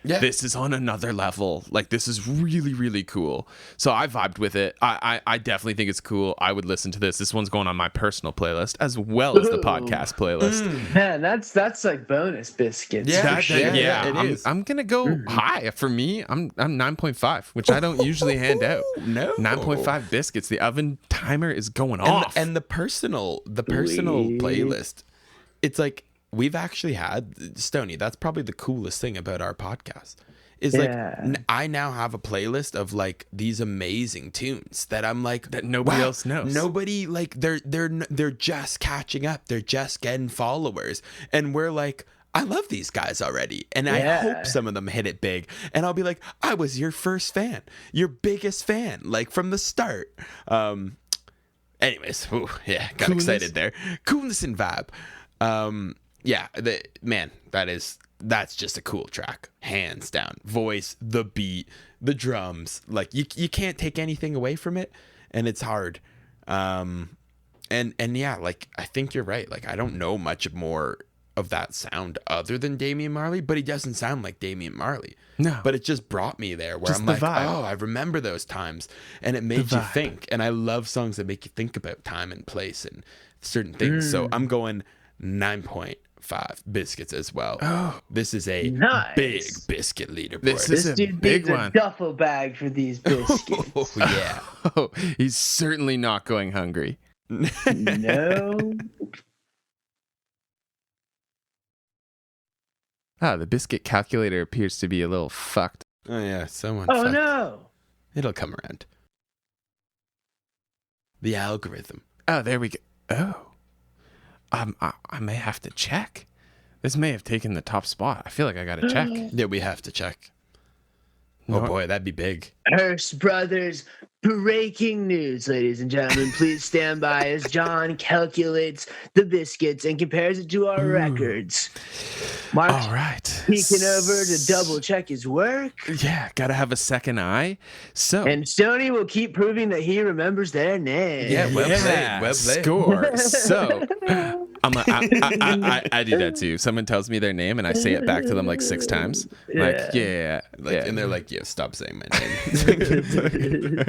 this is on another level. Like, this is really, really cool. So I vibed with it. I definitely think it's cool. I would listen to this. This one's going on my personal playlist as well as the podcast playlist. Man, that's like bonus biscuits. It is. I'm gonna go high. For me, I'm 9.5, which I don't usually hand out. No. 9.5 biscuits. The oven timer is going off. And the personal playlist, it's like, we've actually had, Stoney, that's probably the coolest thing about our podcast is like, I now have a playlist of like these amazing tunes that I'm like, that nobody else knows. Nobody, like, they're just catching up. They're just getting followers. And we're like, I love these guys already. And I hope some of them hit it big. And I'll be like, I was your first fan, your biggest fan, like, from the start. Anyways, got excited there. Coolness and vibe. That's just a cool track, hands down. Voice, the beat, the drums, like, you can't take anything away from it, and it's hard. Like, I think you're right. Like, I don't know much more of that sound other than Damian Marley, but he doesn't sound like Damian Marley. No, but it just brought me there where I'm like, oh, I remember those times, and it made you think. And I love songs that make you think about time and place and certain things. So I'm going 9.5 biscuits as well. This is a big biscuit leaderboard. This is a big one. A duffel bag for these biscuits. He's certainly not going hungry. No. The biscuit calculator appears to be a little fucked. Oh yeah, someone. Oh no. It'll come around. The algorithm. Oh, there we go. Oh. I may have to check. This may have taken the top spot. I feel like I gotta check. Yeah, we have to check. Oh boy, that'd be big. Hirst Brothers Breaking news, ladies and gentlemen. Please stand by as John calculates the biscuits and compares it to our records. Mark's All right. peeking over to double check his work. Yeah, gotta have a second eye. So And Stoney will keep proving that he remembers their name. Yeah, well played. Well played. Score. So I do that too. Someone tells me their name and I say it back to them like 6 times. Like, yeah. And they're like, "Yeah, stop saying my name."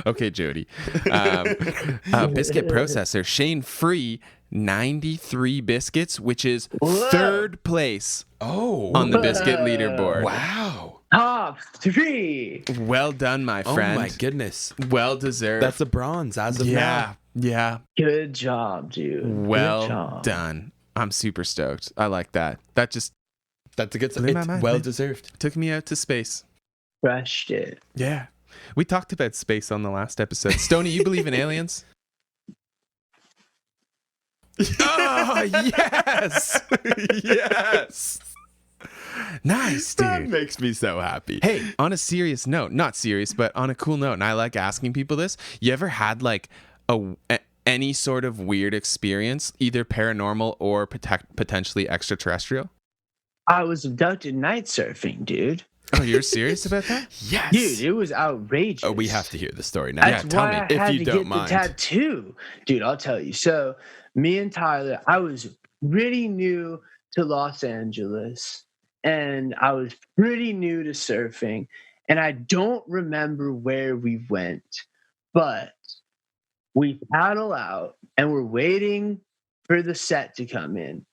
Okay, Jody. Biscuit processor Shane Free 93 biscuits, which is 3rd place on the biscuit leaderboard. Wow. Top 3. Well done, my friend. Oh my goodness. Well deserved. That's a bronze as of now. Yeah. Good job, dude. Well Good job. done. I'm super stoked. I like that. That just That's a good Blew my It's mind, well man. deserved. took me out to space. Crushed it. Yeah. We talked about space on the last episode. Stoney, you believe in aliens? Oh, yes. Yes. Nice, That dude. makes me so happy. Hey, on a serious note, not serious, but on a cool note, and I like asking people this. You ever had like any sort of weird experience, either paranormal or potentially extraterrestrial? I was abducted night surfing, dude. Oh, you're serious about that? Yes. Dude, it was outrageous. Oh, we have to hear the story now. That's Tell why me I if had you to don't get mind. the tattoo. Dude, I'll tell you. So me and Tyler, I was pretty new to Los Angeles and I was pretty new to surfing. And I don't remember where we went, but we paddle out and we're waiting for the set to come in.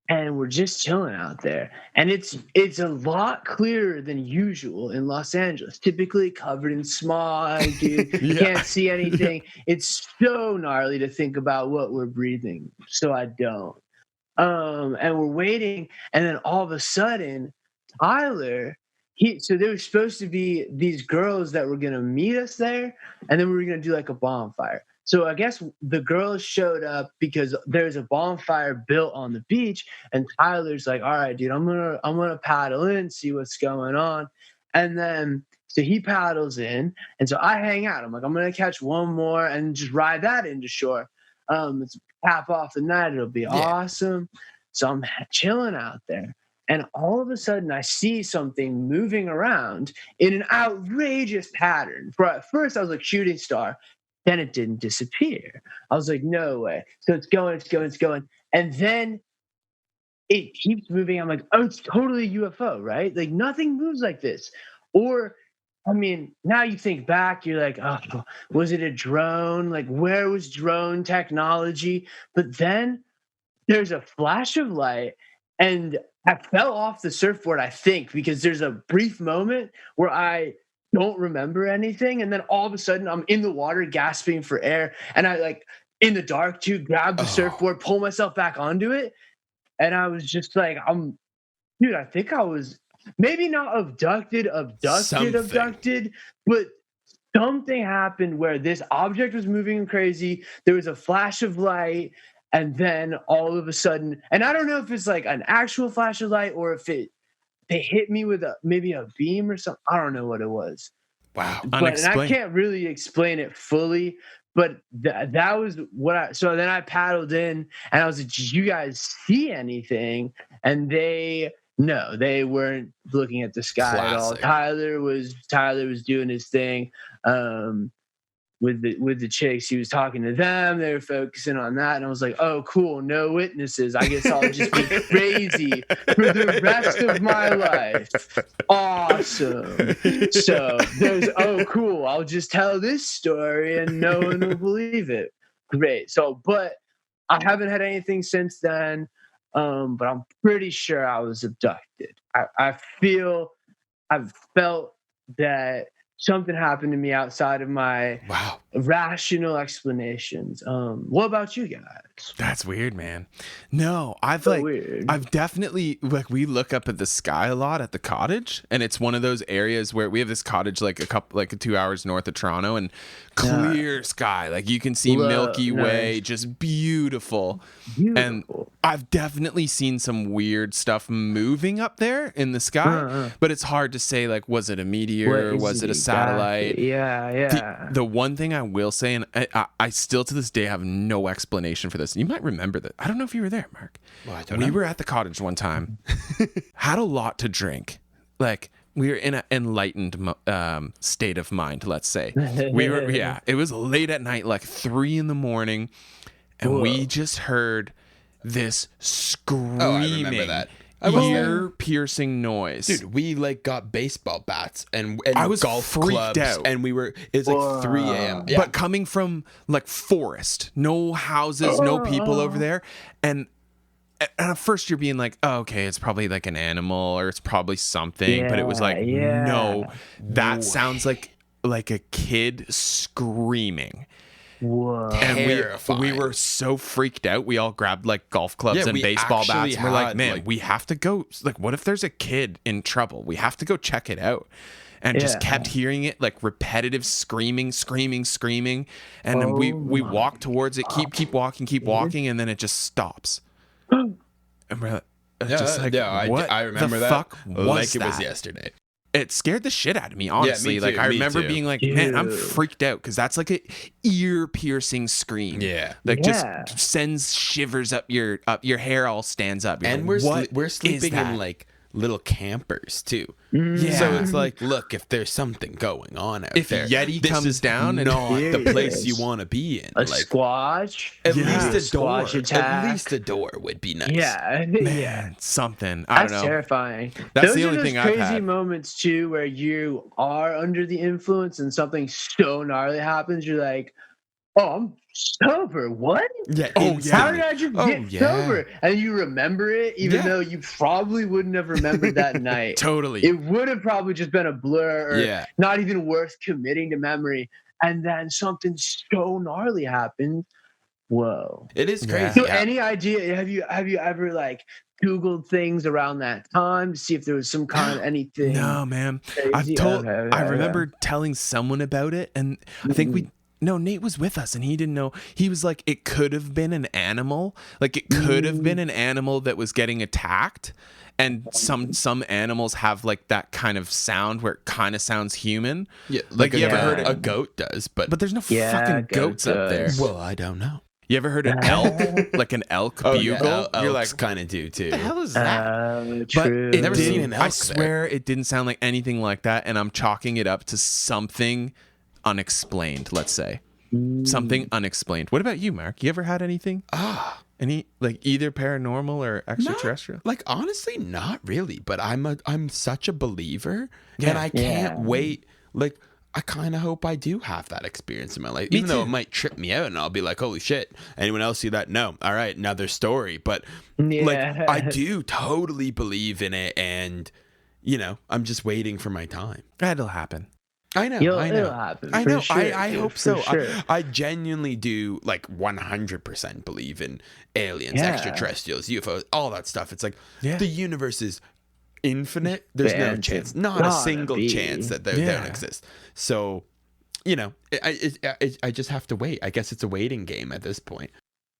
And we're just chilling out there. And it's a lot clearer than usual in Los Angeles. Typically covered in smog, dude. You can't see anything. It's so gnarly to think about what we're breathing. So I don't. And we're waiting, and then all of a sudden, Tyler, so there was supposed to be these girls that were gonna meet us there, and then we were gonna do like a bonfire. So I guess the girls showed up because there's a bonfire built on the beach, and Tyler's like, "All right, dude, I'm gonna paddle in, see what's going on," and then so he paddles in, and so I hang out. I'm like, I'm gonna catch one more and just ride that into shore. It's cap off the night. It'll be awesome. So I'm chilling out there. And all of a sudden, I see something moving around in an outrageous pattern. At first, I was like, shooting star. Then it didn't disappear. I was like, no way. So it's going. And then it keeps moving. I'm like, oh, it's totally a UFO, right? Like, nothing moves like this. Or, I mean, now you think back, you're like, oh, was it a drone? Like, where was drone technology? But then there's a flash of light, and I fell off the surfboard, I think, because there's a brief moment where I don't remember anything, and then all of a sudden I'm in the water gasping for air, and I like in the dark too grab the surfboard, pull myself back onto it, and I was just like, dude, I think I was maybe not abducted, but something happened where this object was moving crazy. There was a flash of light, and then all of a sudden, and I don't know if it's like an actual flash of light or if they hit me with maybe a beam or something. I don't know what it was. Wow. And I can't really explain it fully, but that was so then I paddled in and I was like, did you guys see anything? And they weren't looking at the sky at all. Tyler was doing his thing. With the chicks, he was talking to them. They were focusing on that, and I was like, "Oh, cool, no witnesses. I guess I'll just be crazy for the rest of my life." Awesome. So there's, oh, cool. I'll just tell this story, and no one will believe it. Great. So, but I haven't had anything since then. But I'm pretty sure I was abducted. I've felt that something happened to me outside of my rational explanations. What about you guys? That's weird, man. No, I've Weird. I've definitely we look up at the sky a lot at the cottage, and it's one of those areas where we have this cottage like 2 hours north of Toronto, and clear sky, like you can see Milky Way, just beautiful. And I've definitely seen some weird stuff moving up there in the sky, but it's hard to say, like, was it a meteor, was it a satellite? Yeah. The one thing I will say, and I still to this day have no explanation for this. You might remember that. I don't know if you were there, Mark. Well, I don't We know. were at the cottage one time, had a lot to drink. Like, we were in an enlightened state of mind, let's say. It was late at night, like 3 a.m, and we just heard this screaming, I remember that. I was there. ear-piercing noise. Dude, we like got baseball bats and I was golf freaked clubs, out. and it's like 3 a.m. Yeah. But coming from like forest, no houses, no people over there. And at first you're being like, oh, okay, it's probably like an animal or it's probably something. But it was like, no, that sounds like a kid screaming. Whoa. And Terrifying. we were so freaked out. We all grabbed like golf clubs and we baseball actually bats. And we're like, had, man, like- we have to go. Like, what if there's a kid in trouble? We have to go check it out. And just kept hearing it, like repetitive screaming. And then we walk towards it, keep walking, and then it just stops. And we're just like, what I remember the that fuck was like it was that? yesterday. It scared the shit out of me, honestly. me too, I me remember too. being like, man, I'm freaked out because that's like a ear-piercing scream. Yeah. Like just sends shivers up your hair all stands up. You're And like, we're what sleeping is that? in like little campers too. Yeah. So it's like, look, if there's something going on out If there, Yeti this comes is down and- not the place Yes. you want to be in. A Like squatch? at Yeah. least a door. Squatch attack. At least a door would be nice. Yeah. Man, something. I That's don't know. terrifying. That's Those the are only those thing I've crazy had. moments too, where you are under the influence and something so gnarly happens. You're like, "Oh, I'm sober. What? Yeah. Oh, instantly. How did I just Oh, get yeah. sober?" And you remember it, even Yeah. though you probably wouldn't have remembered that night. Totally. It would have probably just been a blur, or Yeah. not even worth committing to memory. And then something so gnarly happened. Whoa. It is Yeah. crazy. So any idea, have you ever like Googled things around that time to see if there was some kind of anything? No, man. crazy? I remember telling someone about it, and I think Nate was with us, and he didn't know. He was like, it could have been an animal. Like, it could have been an animal that was getting attacked. And some animals have like that kind of sound where it kind of sounds human. Yeah, Like, you ever heard a goat does, but But there's no fucking goats up there. does. well, I don't know. You ever heard an elk? Like an elk bugle? You're like kind of do too. what the hell is that? But True. it Never didn't- seen an elk I there. swear it didn't sound like anything like that, and I'm chalking it up to something unexplained, let's say. Something unexplained. What about you, Mark? You ever had anything? Any like either paranormal or extraterrestrial? Like honestly, not really. But I'm such a believer, Yeah. and I can't wait. Like I kind of hope I do have that experience in my life, even though it might trip me out, and I'll be like, "Holy shit!" Anyone else see that? No. All right, another story. But like I do totally believe in it, and I'm just waiting for my time. That'll happen. I know. It'll I know. happen, I for know. sure, I dude, hope for so. sure. I genuinely do, like 100% believe in aliens, Yeah. extraterrestrials, UFOs, all that stuff. It's like Yeah. the universe is infinite. There's no Expansive. chance, not a Gotta single be. chance that they don't exist. So, I just have to wait. I guess it's a waiting game at this point.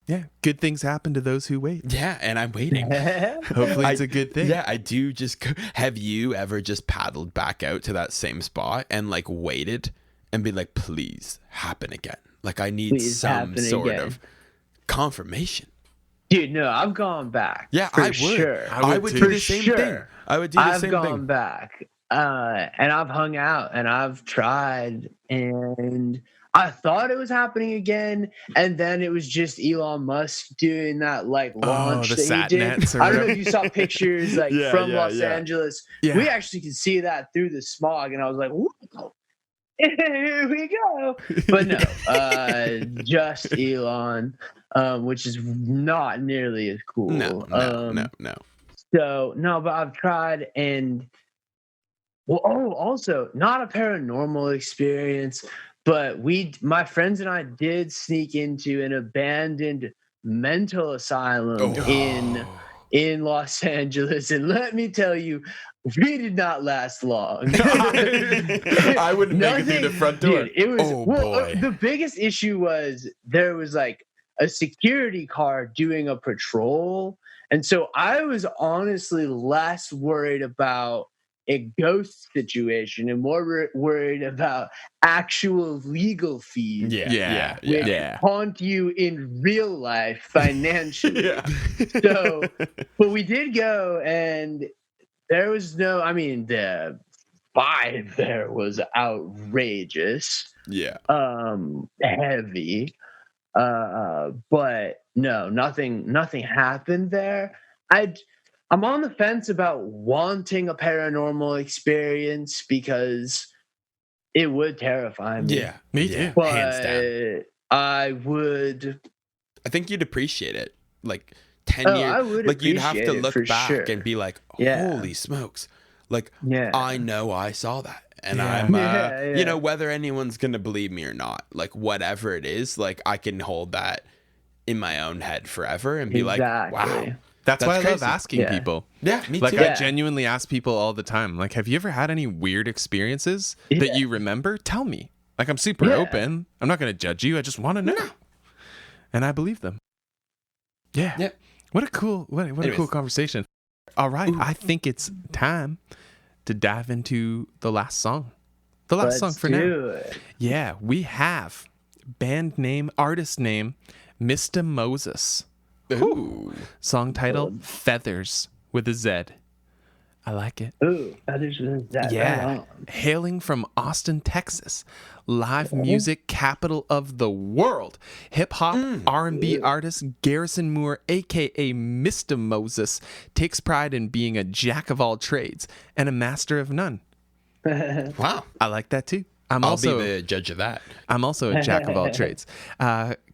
Yeah. Good things happen to those who wait. Yeah, and I'm waiting. Hopefully it's a good thing. Yeah, I do just. Have you ever just paddled back out to that same spot and like waited and be like, please happen again? Like I need Please some happen sort again. of confirmation. Dude, no, I've gone back. Yeah, for I would. Sure. I would do For the same sure. thing. I would do the I've same gone thing. back, and I've hung out, and I've tried, and I thought it was happening again, and then it was just Elon Musk doing that like launch the that sat he did. nets or I don't know whatever. if you saw pictures like Yeah, from yeah, Los yeah. Angeles. Yeah. We actually could see that through the smog, and I was like, "Whoa, here we go!" But no, just Elon, which is not nearly as cool. No. So no, but I've tried, and also not a paranormal experience, but my friends and I did sneak into an abandoned mental asylum in Los Angeles, and let me tell you, we did not last long. I wouldn't make it through the front door. Dude, it was boy. The biggest issue was there was like a security car doing a patrol, and so I was honestly less worried about a ghost situation and more worried about actual legal fees. Yeah. Haunt you in real life financially. Yeah. So, but we did go, and there was the vibe there was outrageous. Yeah. Heavy. But no, nothing happened there. I'm on the fence about wanting a paranormal experience because it would terrify me. Yeah. Me too. But Hands down. I would. I think you'd appreciate it. Like 10 I years. would Like you'd have to appreciate it look for back sure. and be like, Yeah. holy smokes. Like, Yeah. I know I saw that. And Yeah. I'm, Yeah. you know, whether anyone's going to believe me or not, like whatever it is, like I can hold that in my own head forever and be like, wow. That's why I love crazy. asking people. Yeah, me Like too. I genuinely ask people all the time, like, have you ever had any weird experiences that you remember? Tell me. Like, I'm super open. I'm not going to judge you. I just want to know. And I believe them. Yeah. Yeah. What a cool conversation. All right. I think it's time to dive into the last song. The last song for now. Yeah. We have band name, artist name, Mista Mozes. Ooh. Song title, Feathers with a Z. I like it. Ooh, Feathers with a Z. Yeah. Right on. Hailing from Austin, Texas. Live music capital of the world. Hip-hop R&B artist Garrison Moore, a.k.a. Mista Mozes, takes pride in being a jack of all trades and a master of none. Wow. I like that too. I'll be the judge of that. I'm also a jack of all trades.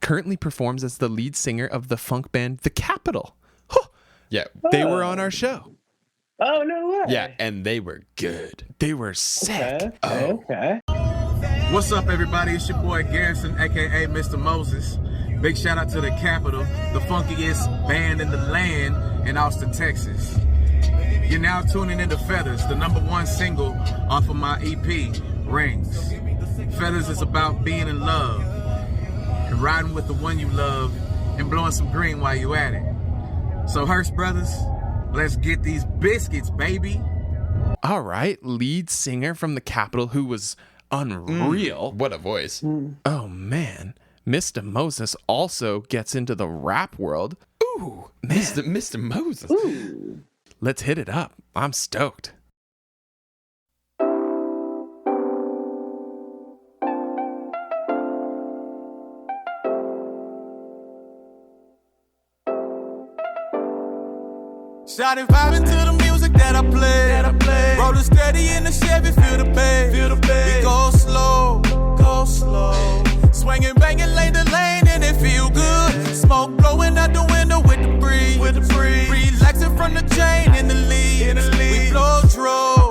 Currently performs as the lead singer of the funk band The Capitol. Huh. Yeah. They were on our show. Oh, no way. Yeah, and they were good. They were sick. Okay. What's up, everybody? It's your boy Garrison, aka Mr. Moses. Big shout out to the Capitol, the funkiest band in the land in Austin, Texas. You're now tuning into Feathers, the #1 single off of my EP, Rings. Feathers is about being in love and riding with the one you love and blowing some green while you at it. So Hirst Brothers, let's get these biscuits, baby. All right. Lead singer from The Capitol who was unreal. What a voice. Oh, man. Mista Mozes also gets into the rap world. Ooh, Mr. Moses. Ooh. Let's hit it up. I'm stoked. Shot and vibing to the music that I play. Rollin' steady in the Chevy, feel the bass. We go slow. Swinging, banging, lane to lane, and it feel good. Smoke blowing out the window with the breeze. Relaxing from the chain in the leaves. We blow dro.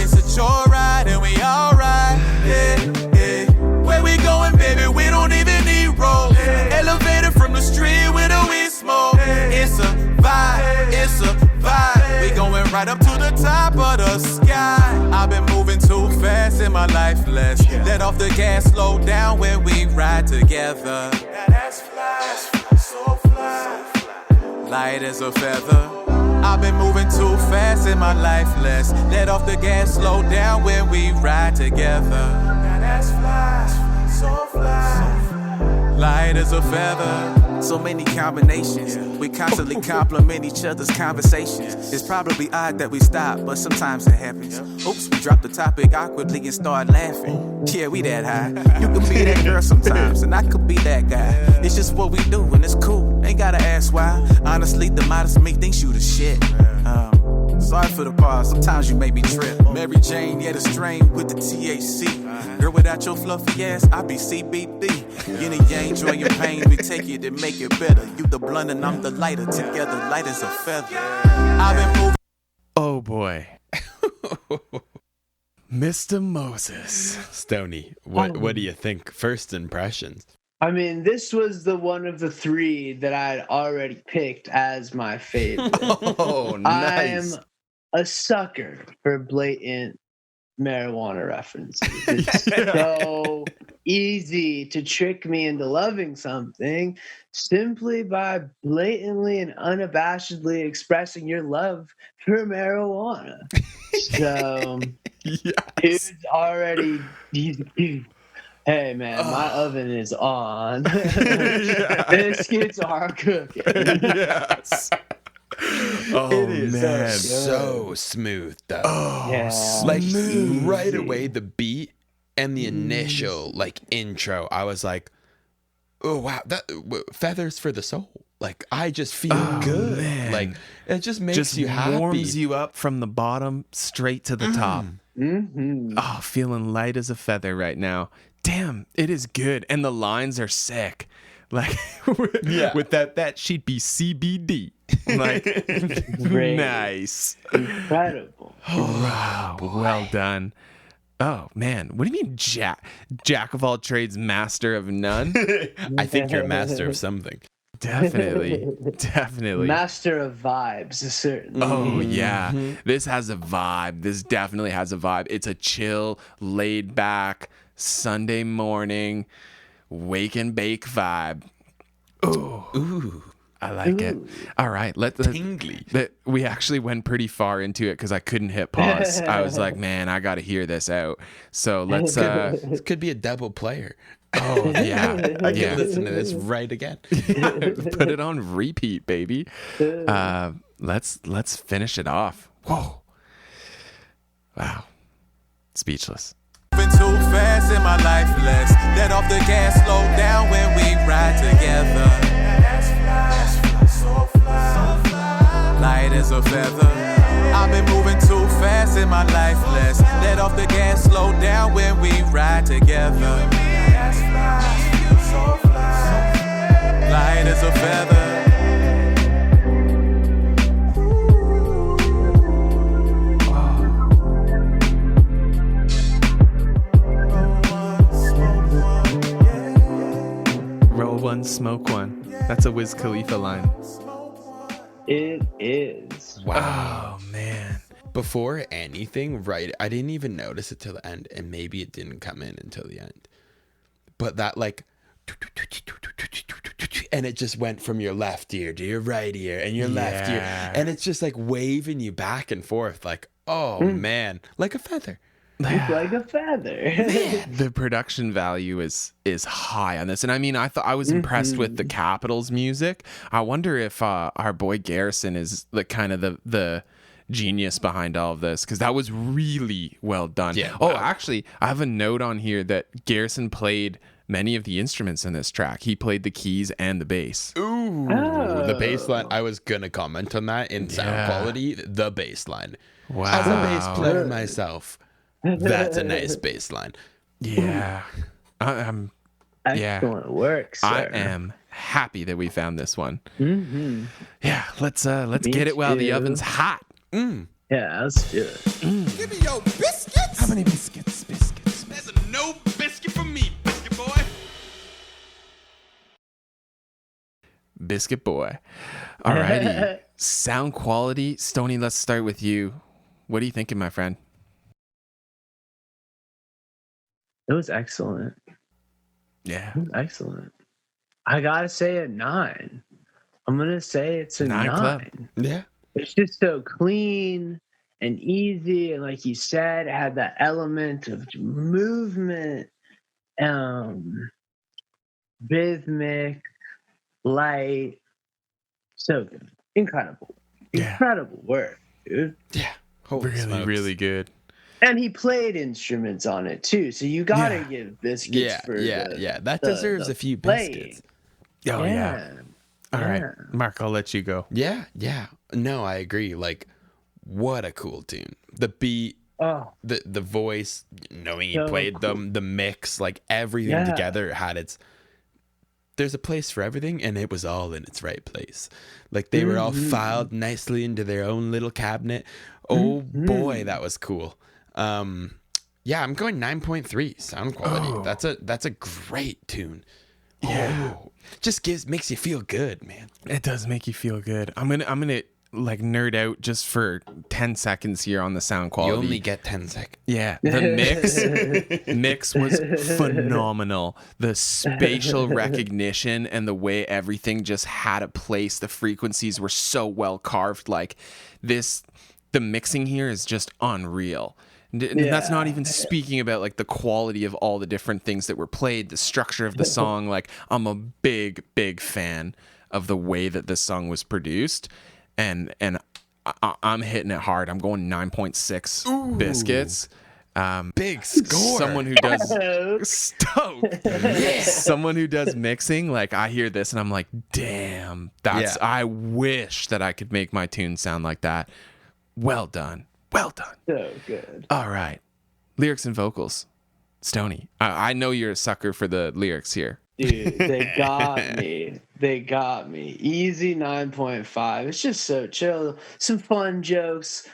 It's a chore ride, and we alright. Yeah. Where we going, baby? We don't even need roads. Elevated from the street with a weed smoke. It's a vibe. We going right up to the top of the sky. I've been moving too fast in my life, let's let off the gas, slow down when we ride together. Now that's fly, so fly. Light as a feather. I've been moving too fast in my life, let's let off the gas, slow down when we ride together. Now that's fly, so fly. Light as a feather. So many combinations. We constantly compliment each other's conversations. It's probably odd that we stop, but sometimes it happens. Oops, we drop the topic awkwardly and start laughing. Yeah, we that high. You could be that girl sometimes, and I could be that guy. It's just what we do, and it's cool. Ain't gotta ask why. Honestly, the modest me thinks you the shit. Sorry for the pause, sometimes you make me trip. Mary Jane, yeah, the strain with the THC. Girl, without your fluffy ass, I be CBD. Yin and yang, joy and pain, we take it and make it better. You the blunt and I'm the lighter, together light as a feather. I've been moving. Oh, boy. Mr. Moses. Stoney, what do you think? First impressions. I mean, this was the one of the three that I'd already picked as my favorite. Oh, nice. I'm a sucker for blatant marijuana references. It's so easy to trick me into loving something simply by blatantly and unabashedly expressing your love for marijuana. So it's already... Hey man, my oven is on. Biscuits are cooking. Yes. Oh, It is man. so smooth though. Oh, Yeah. Like smooth. right away, the beat and the initial like intro, I was like, oh wow, feathers for the soul. Like I just feel good. man. Like it just makes Just you happy. warms you up from the bottom straight to the top. Mm-hmm. Oh, feeling light as a feather right now. Damn, it is good. And the lines are sick. Like with that she'd be CBD. Like Great. nice. Incredible. Wow. Well done. Oh man, what do you mean jack of all trades, master of none? I think you're a master of something. Definitely. Master of vibes, certainly. Oh yeah, this has a vibe. This definitely has a vibe. It's a chill, laid back Sunday morning, wake and bake vibe. Ooh, I like it. All right, Tingly. We actually went pretty far into it because I couldn't hit pause. I was like, man, I got to hear this out. So let's. This could be a double player. Oh yeah, I can listen to this right again. Put it on repeat, baby. Let's finish it off. Whoa. Wow. Speechless. Been too fast in my life, let's let off the gas, slow down when we ride together. Light as a feather. I've been moving too fast in my life, let's let off the gas, slow down when we ride together. Light as a feather. Roll one, smoke one. That's a Wiz Khalifa line. It is. Wow, man. Before anything, right? I didn't even notice it till the end, and maybe it didn't come in until the end. But that like, and it just went from your left ear to your right ear and your left ear, and it's just like waving you back and forth, like, oh man, like a feather. It's like a feather. The production value is high on this, and I mean, I was impressed with the Capitals music. I wonder if our boy Garrison is the kind of the genius behind all of this, because that was really well done. Yeah. Oh, actually, I have a note on here that Garrison played many of the instruments in this track. He played the keys and the bass. Ooh, the bass line. I was gonna comment on that in sound quality. The bass line. Wow. As a bass player myself, that's a nice bass line. Yeah. I'm Excellent work, sir. I am happy that we found this one. Mm-hmm. Yeah, let's get it while the oven's hot. Yeah, let's do it. Give me your biscuits. How many biscuits? There's a no biscuit for me, biscuit boy. Biscuit boy. Alrighty. Sound quality. Stoney, let's start with you. What are you thinking, my friend? It was excellent. Yeah. It was excellent. I gotta say a 9. I'm gonna say it's a 9. Club. Yeah. It's just so clean and easy, and like you said, it had that element of movement, rhythmic, light. So good. Incredible. Yeah. Incredible work, dude. Yeah. Holy Really, smokes. really good. And he played instruments on it too, so you gotta give biscuits Yeah, for yeah. That the- deserves the a few playing. biscuits. Oh, yeah. All right. Yeah. Mark, I'll let you go. Yeah. No, I agree. Like, what a cool tune. The beat, Oh, the voice, knowing he So played them, the mix, like everything Yeah. together had its. There's a place for everything, and it was all in its right place. Like they were all filed nicely into their own little cabinet. Oh boy, that was cool. Yeah, I'm going 9.3 sound quality. Oh. That's a great tune. Yeah. Oh, just makes you feel good, man. It does make you feel good. I'm gonna like nerd out just for 10 seconds here on the sound quality. You only get 10 seconds. Yeah, the mix was phenomenal. The spatial recognition and the way everything just had a place. The frequencies were so well carved. Like this, the mixing here is just unreal. And that's not even speaking about like the quality of all the different things that were played, the structure of the song. Like I'm a big fan of the way that this song was produced, and I'm hitting it hard. I'm going 9.6 biscuits. Big score. Someone who does stoked. Someone who does mixing, like I hear this and I'm like, damn, I wish that I could make my tune sound like that. Well done. Well done. So good. All right. Lyrics and vocals. Stoney. I know you're a sucker for the lyrics here. Dude, they got me. They got me. Easy 9.5. It's just so chill. Some fun jokes,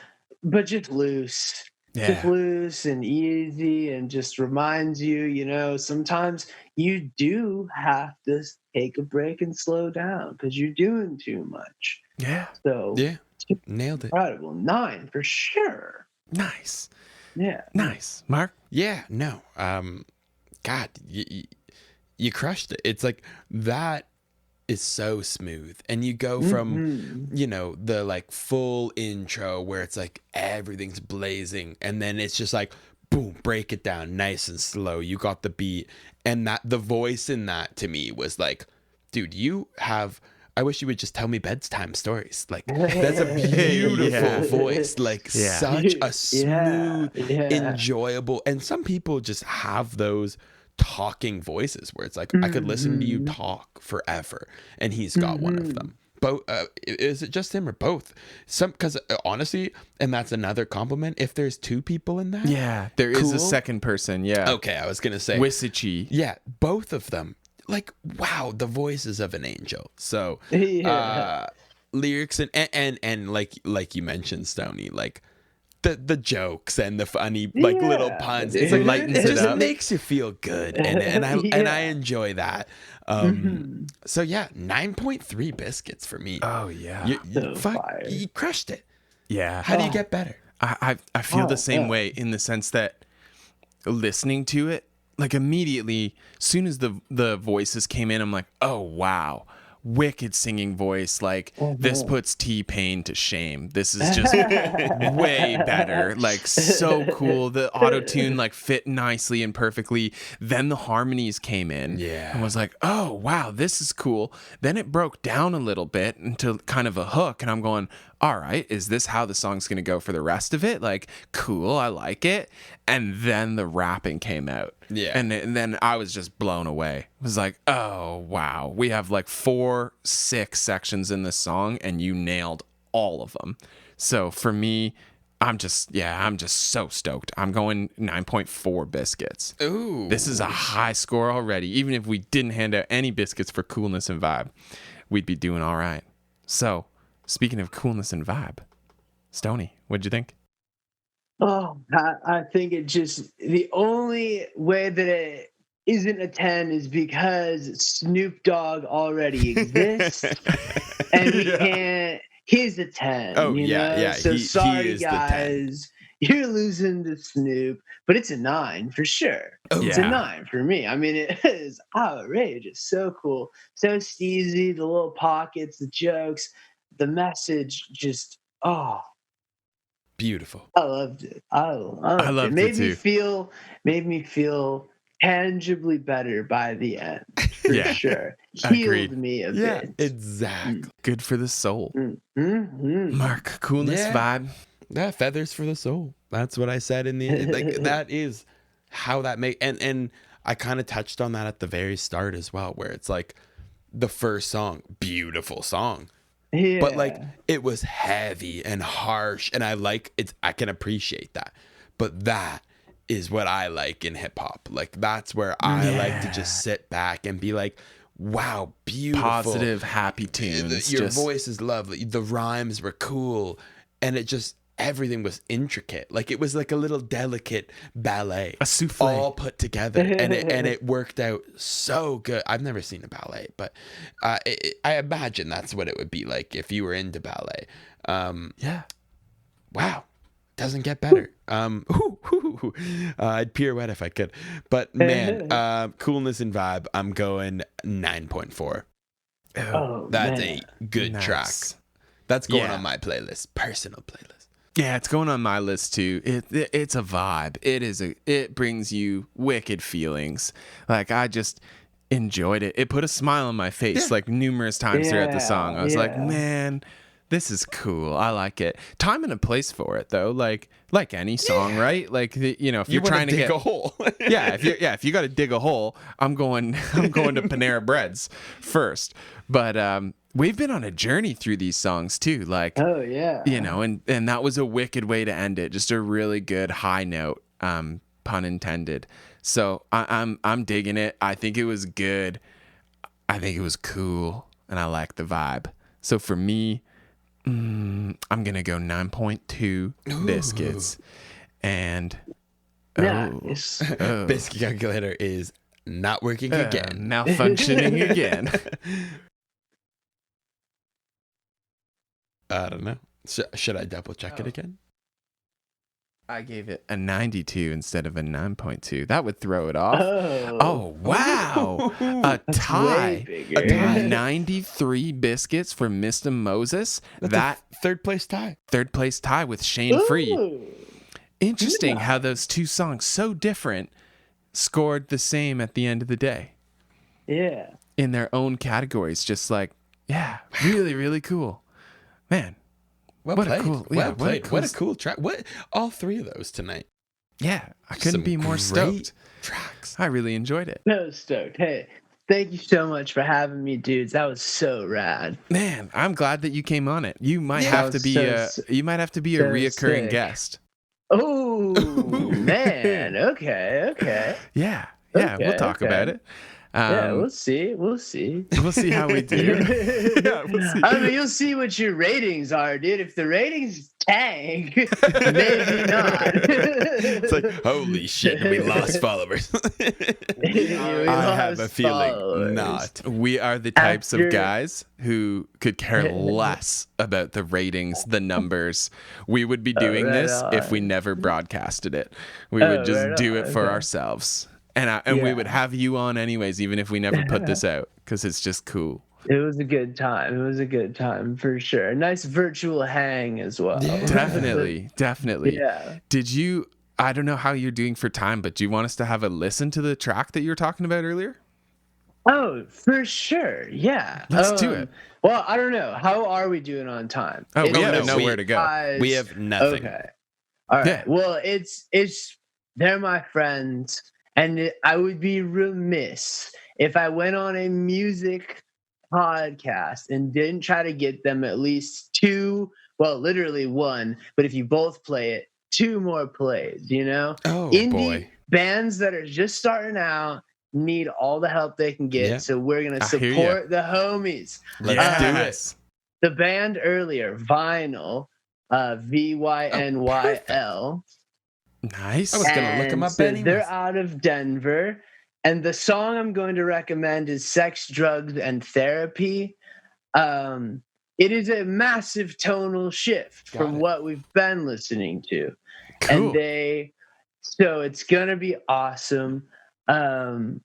but just loose. Yeah. Just loose and easy, and just reminds you, sometimes you do have to take a break and slow down because you're doing too much. Yeah. So Yeah. Nailed it. incredible. 9 for sure. Nice. Yeah. Nice. Mark? Yeah, no. God, you crushed it. It's like that is so smooth. And you go from, the like full intro where it's like everything's blazing. And then it's just like, boom, break it down nice and slow. You got the beat. And that the voice in that to me was like, dude, I wish you would just tell me bedtime stories. Like that's a beautiful voice. Like such a smooth, enjoyable. And some people just have those talking voices where it's like I could listen to you talk forever, and he's got one of them. Both is it just him or both? Because honestly, and that's another compliment. If there's two people in that, there is a cool. second person. Yeah. Okay, I was gonna say Wisichi. Yeah, both of them. Like wow, the voices of an angel. So lyrics and like you mentioned, Stoney, like the jokes and the funny like little puns. It's like lightens it it just up. makes you feel good, and I enjoy that. So yeah, 9.3 biscuits for me. Oh yeah. You crushed it. Yeah. How do you get better? I feel the same way in the sense that listening to it, like immediately, soon as the voices came in, I'm like, oh wow, wicked singing voice. Like this puts T-Pain to shame. This is just way better. Like so cool. The auto-tune like fit nicely and perfectly. Then the harmonies came in. Yeah. And was like, oh wow, this is cool. Then it broke down a little bit into kind of a hook, and I'm going, all right, is this how the song's gonna go for the rest of it? Like, cool, I like it. And then the rapping came out. Yeah. And then I was just blown away. It was like, oh, wow. We have like 4-6 sections in this song, and you nailed all of them. So for me, I'm just so stoked. I'm going 9.4 biscuits. Ooh. This is a high score already. Even if we didn't hand out any biscuits for coolness and vibe, we'd be doing all right. So speaking of coolness and vibe, Stoney, what'd you think? Oh, I think it just, the only way that it isn't a 10 is because Snoop Dogg already exists, and he can't, he's a 10. Oh, you yeah, know? yeah. So he sorry, is the 10. guys. You're losing to Snoop, but it's a 9 for sure. Oh, It's a 9 for me. I mean, it is outrageous. So cool. So steezy, the little pockets, the jokes, the message, just, Beautiful. I loved it. I loved it. Made me feel tangibly better by the end. For sure. Agreed. Healed me a Yeah, bit. exactly. Good for the soul. Mm-hmm. Mark, coolness Yeah. vibe. Yeah, feathers for the soul. That's what I said in the like. That is how that make and I kind of touched on that at the very start as well, where it's like the first song, beautiful song. Yeah. But like it was heavy and harsh, and I can appreciate that. But that is what I like in hip hop. Like that's where I like to just sit back and be like, wow, beautiful. Positive, happy tunes. Your just... voice is lovely. The rhymes were cool. And it just everything was intricate. Like it was like a little delicate ballet, A souffle. all put together, and it worked out so good. I've never seen a ballet, but I imagine that's what it would be like if you were into ballet. Yeah. Wow, doesn't get better. I'd pirouette if I could, but man, coolness and vibe. I'm going 9.4. Oh, That's man. a good Nice. track. That's going Yeah. on my playlist, personal playlist. Yeah, it's going on my list too. It's a vibe. It brings you wicked feelings. Like I just enjoyed it. It put a smile on my face like numerous times throughout the song. I was like, man, this is cool. I like it. Time and a place for it though. Like any song, right? Like if you're trying to dig get a hole. if you got to dig a hole, I'm going to Panera Breads first. But we've been on a journey through these songs too. Like, Oh yeah. and that was a wicked way to end it. Just a really good high note, pun intended. So I'm digging it. I think it was good. I think it was cool, and I like the vibe. So for me, I'm gonna go 9.2 biscuits, and Nice. Biscuit calculator is not working again. malfunctioning again. I don't know. Should I double check it again? I gave it a 92 instead of a 9.2. That would throw it off. Oh. Oh, wow. A That's tie. way A bigger. tie. 93 biscuits for Mista Mozes. That third place tie. third place tie with Shane Free. Ooh. Interesting how those two songs, so different, scored the same at the end of the day Yeah. in their own categories. Just like, yeah, really, really cool. Man. Well What a played. cool- well yeah, what a played. cool What a cool track. What all three of those tonight. Yeah, I couldn't Some be more great stoked. tracks. I really enjoyed it. So stoked. Hey, thank you so much for having me, dudes. That was so rad. Man, I'm glad that you came on it. You might Yeah. have to That be was you might have to be a so reoccurring sick. guest. Oh man. Okay. Yeah. Yeah, we'll Okay, talk okay. about it. Yeah, we'll see. We'll see. We'll see how we do. Yeah, we'll see. I mean, you'll see what your ratings are, dude. If the ratings tank, maybe not. It's like, holy shit, we lost followers. We I have a lost feeling followers. not. We are the types After- of guys who could care less about the ratings, the numbers. We would be doing right this if on. we never broadcasted it. We Oh, would just right do on, it for okay. ourselves. And we Yeah. would have you on anyways, even if we never put this out, because it's just cool. It was a good time. It was a good time for sure. A nice virtual hang as well. Yeah. Definitely. Yeah. Did you, I don't know how you're doing for time, but do you want us to have a listen to the track that you were talking about earlier? Oh, for sure. Yeah. Let's do it. Well, I don't know. How are we doing on time? Oh, we It's haven't no, nowhere to go. guys- We have nothing. Okay. All right. Yeah. Well, it's they're my friends, and I would be remiss if I went on a music podcast and didn't try to get them at least two, well, literally one, but if you both play it, two more plays, you know? Oh, Indie boy. bands that are just starting out need all the help they can get. Yeah. So we're going to I hear ya. support the homies. Let's do it. Yes. The band earlier, Vinyl, VYNYL. Nice. I was gonna look 'em up so anyways. They're out of Denver. And the song I'm going to recommend is Sex, Drugs, and Therapy. It is a massive tonal shift from it. what we've been listening to. Cool. And so it's going to be awesome. And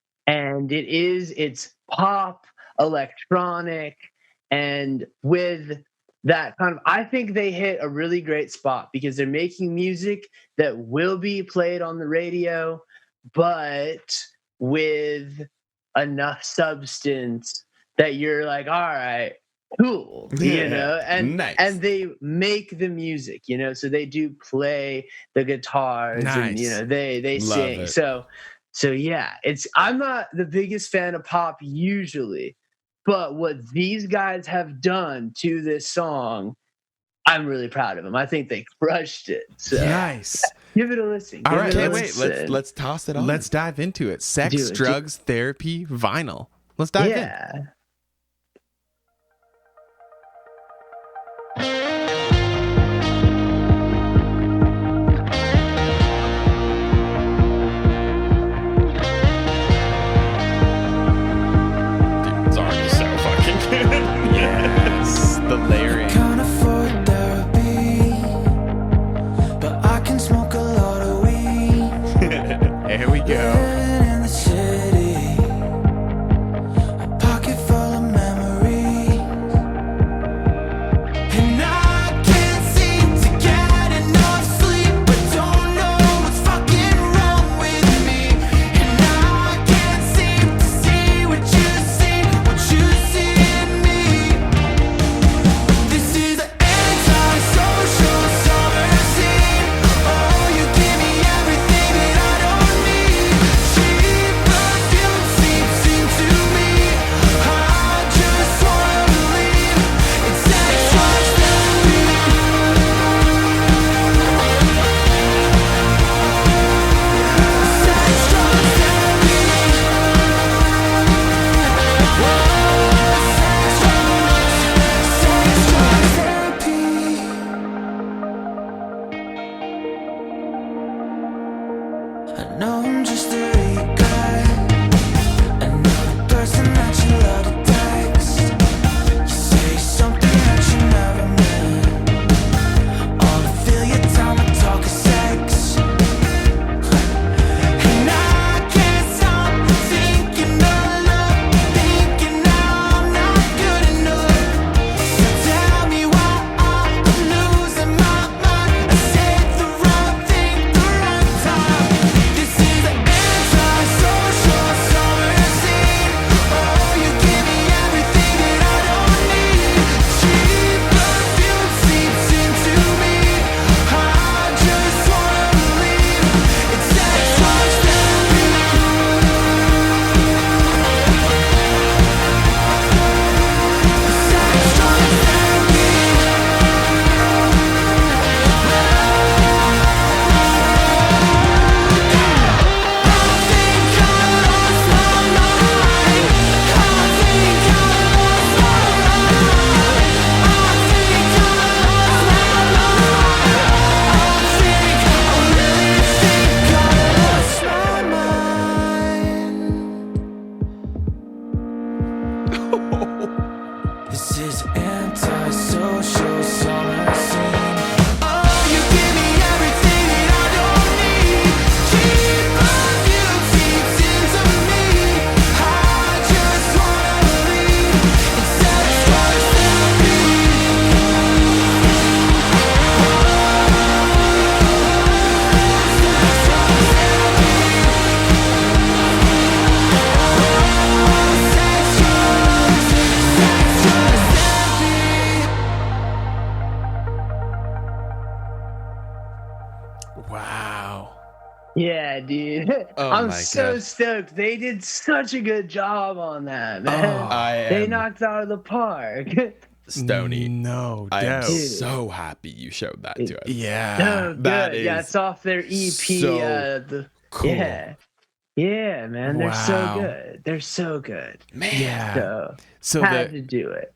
it's pop, electronic, and with that kind of, I think they hit a really great spot because they're making music that will be played on the radio, but with enough substance that you're like, all right, cool, you Yeah. know, and Nice. and they make the music, you know, so they do play the guitars and you Nice. know they Love sing. it. So yeah, I'm not the biggest fan of pop usually, but what these guys have done to this song, I'm really proud of them. I think they crushed it. So Nice. give it a listen. All Give right, it a Can't let's- wait. listen. Let's toss it on. Let's dive into it. Sex, Do it. drugs, therapy, vinyl. Let's dive in. yeah. anti-social summer scene. Oh, you give me everything that I don't need. Keep my beauty into me. I just wanna believe it satisfies Wow. Yeah, dude. Oh I'm my so God. stoked. They did such a good job on that, man. I They am knocked out of the park. Stony. No I am doubt. so happy you showed that to us. Yeah. So good. that Yeah, is it's off their EP. so cool. Yeah, man. They're Wow. so good. They're so good. Man. Yeah. So So had the to do it.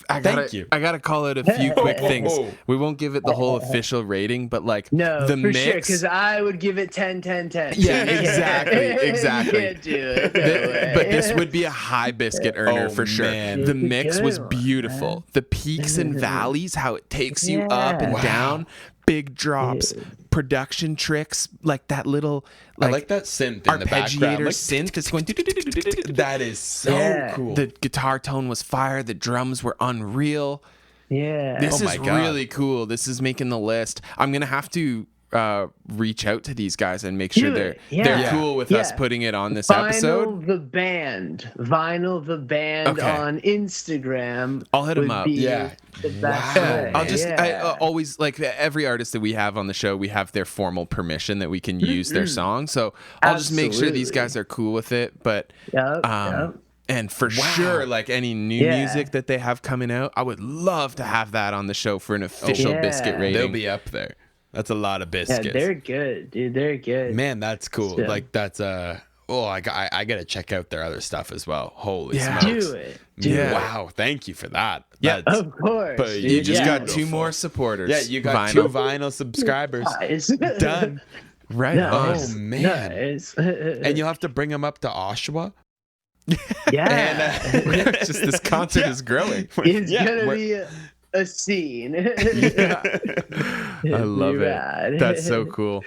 Thank you. I gotta call out a few quick things. We won't give it the whole official rating, but like No, the for mix. sure, because I would give it 10, 10, 10. Yeah, exactly, You exactly. can't do it. No way. But this would be a high biscuit earner Oh, for sure. man. The It's a mix good was one, beautiful. man. The peaks and valleys, how it takes you up and Yeah. down, big drops, production tricks, like that little I like that synth in the background. arpeggiator Like, synth that's going. that is so Yeah. cool. The guitar tone was fire. The drums were unreal. Yeah. This Oh my is God. really cool. This is making the list. I'm gonna have to reach out to these guys and make sure Do they're it. Yeah. they're cool with us Yeah. putting it on this Vinyl episode. the band Okay. on Instagram. I'll hit 'em would up. be Yeah. the best Wow. way. I'll just I Yeah. always like every artist that we have on the show, we have their formal permission that we can use their song. So I'll just make sure these Absolutely. guys are cool with it. But Yep, yep. and for sure, like any new Yeah. music that they have coming out, I would love to have that on the show for an official Yeah. biscuit rating. They'll be up there. That's a lot of Yeah, biscuits. they're good, dude. They're good. Man, that's cool. So- Like that's I gotta check out their other stuff as well. Holy Yeah. smokes. Do it. Do Yeah. it. Wow, thank you for that. Yeah. That's- Of course. But dude. You just Yeah. got two more supporters. yeah, you got Vinyl. 2 vinyl subscribers. Nice. Done. Right Nice. Oh man. Nice. And you'll have to bring them up to Oshawa. yeah. It's just this concert is growing. It's Yeah, gonna we're- be a scene. I love it. Rad. That's so cool.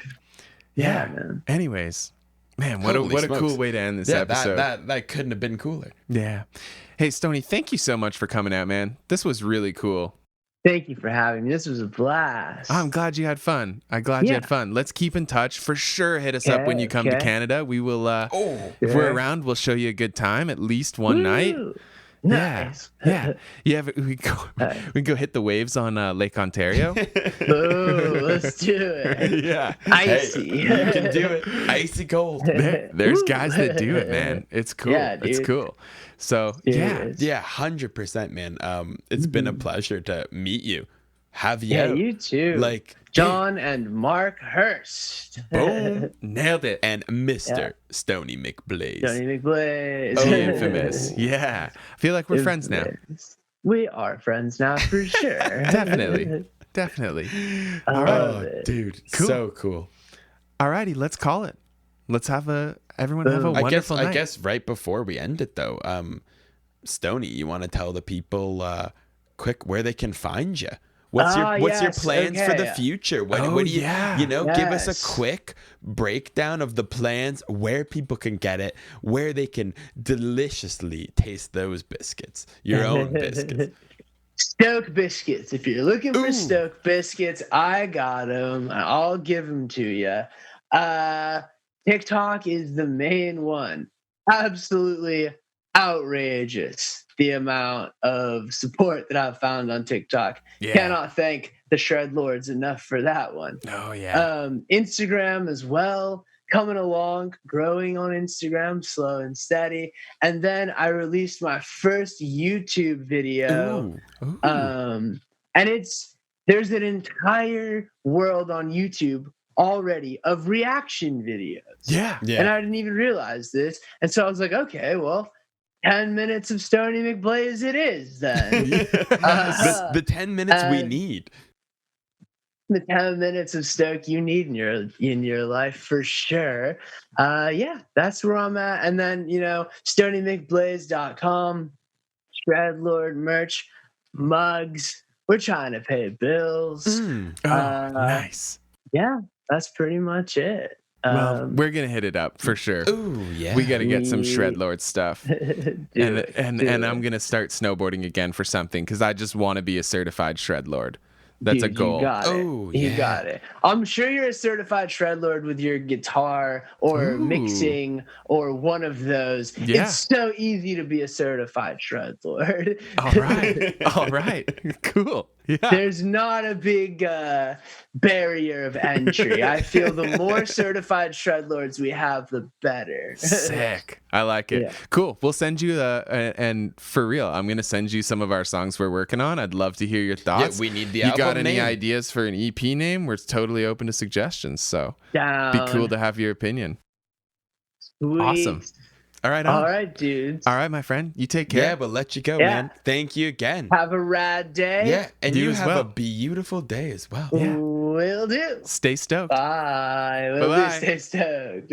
Yeah, man. Anyways, man, what Holy a smokes. cool way to end this Yeah, episode. that couldn't have been cooler. Yeah. Hey, Stoney, thank you so much for coming out, man. This was really cool. Thank you for having me. This was a blast. I'm glad you had fun. I'm glad you had Yeah. fun. Let's keep in touch. For sure, hit us up when you come to Okay. Canada. We will, Oh, if we're Yeah. around, we'll show you a good time, at least one night. Woo. Nice. Yeah. Yeah. We can go hit the waves on Lake Ontario. Ooh, let's do it. yeah. Icy. Hey, you can do it. Icy cold. There's guys that do it, man. It's cool. Yeah, It's dude. cool. So, yeah. Serious. Yeah, 100%, man. It's been a pleasure to meet you. Have you? Yeah, out. you too. Like John and Mark Hirst. Boom. Nailed it. and Mr. Stoney McBlaze. Stoney McBlaze. Oh, infamous. Yeah. I feel like we're friends now. We are friends now for sure. Definitely. Definitely. I All right. love it. Dude, Cool. so cool. Alrighty, let's call it. Let's have everyone have a Boom. wonderful night. I guess right before we end it though, Stoney, you want to tell the people quick where they can find you? What's your yes, plans for the okay. future? What Oh, do you yeah. give us a Yes. quick breakdown of the plans, where people can get it, where they can deliciously taste those biscuits, your own biscuits. Stoked biscuits. If you're looking for Ooh. stoked biscuits, I got them. I'll give them to you. TikTok is the main one. Absolutely outrageous the amount of support that I've found on TikTok. Yeah. Cannot thank the Shred Lords enough for that one. Oh yeah. Instagram as well, coming along, growing on Instagram, slow and steady. And then I released my first YouTube video. Ooh. And there's an entire world on YouTube already of reaction videos. Yeah. And I didn't even realize this. And so I was like, okay, well, 10 minutes of Stoney McBlaze it is then. The 10 minutes we need. The 10 minutes of Stoke you need in your life for sure. Yeah, that's where I'm at. And then, StoneyMcBlaze.com, Shred Lord merch, mugs. We're trying to pay bills. Nice. Yeah, that's pretty much it. Well, we're gonna hit it up for sure. Ooh, yeah. We gotta get some Shred Lord stuff, do and I'm gonna start snowboarding again for something because I just want to be a certified Shred Lord. That's a goal. You got it. Oh, You yeah. got it. I'm sure you're a certified shred lord with your guitar or mixing or one of those. Yeah. It's so easy to be a certified shred lord. All right. All right. Cool. Yeah. There's not a big barrier of entry. I feel the more certified shred lords we have, the better. Sick. I like it. Yeah. Cool. We'll send you and for real, I'm gonna send you some of our songs we're working on. I'd love to hear your thoughts. Yeah, we need the You album got any name. ideas for an EP name? We're totally open to suggestions. So Down. be cool to have your opinion. Sweet. Awesome. All right. All right, dudes. All right, my friend. You take care. Yeah, we'll let you go, Yeah. man. Thank you again. Have a rad day. Yeah, and You you as have well. a beautiful day as well. Yeah. Will do. Stay stoked. Bye. Will do. Bye-bye. Stay stoked.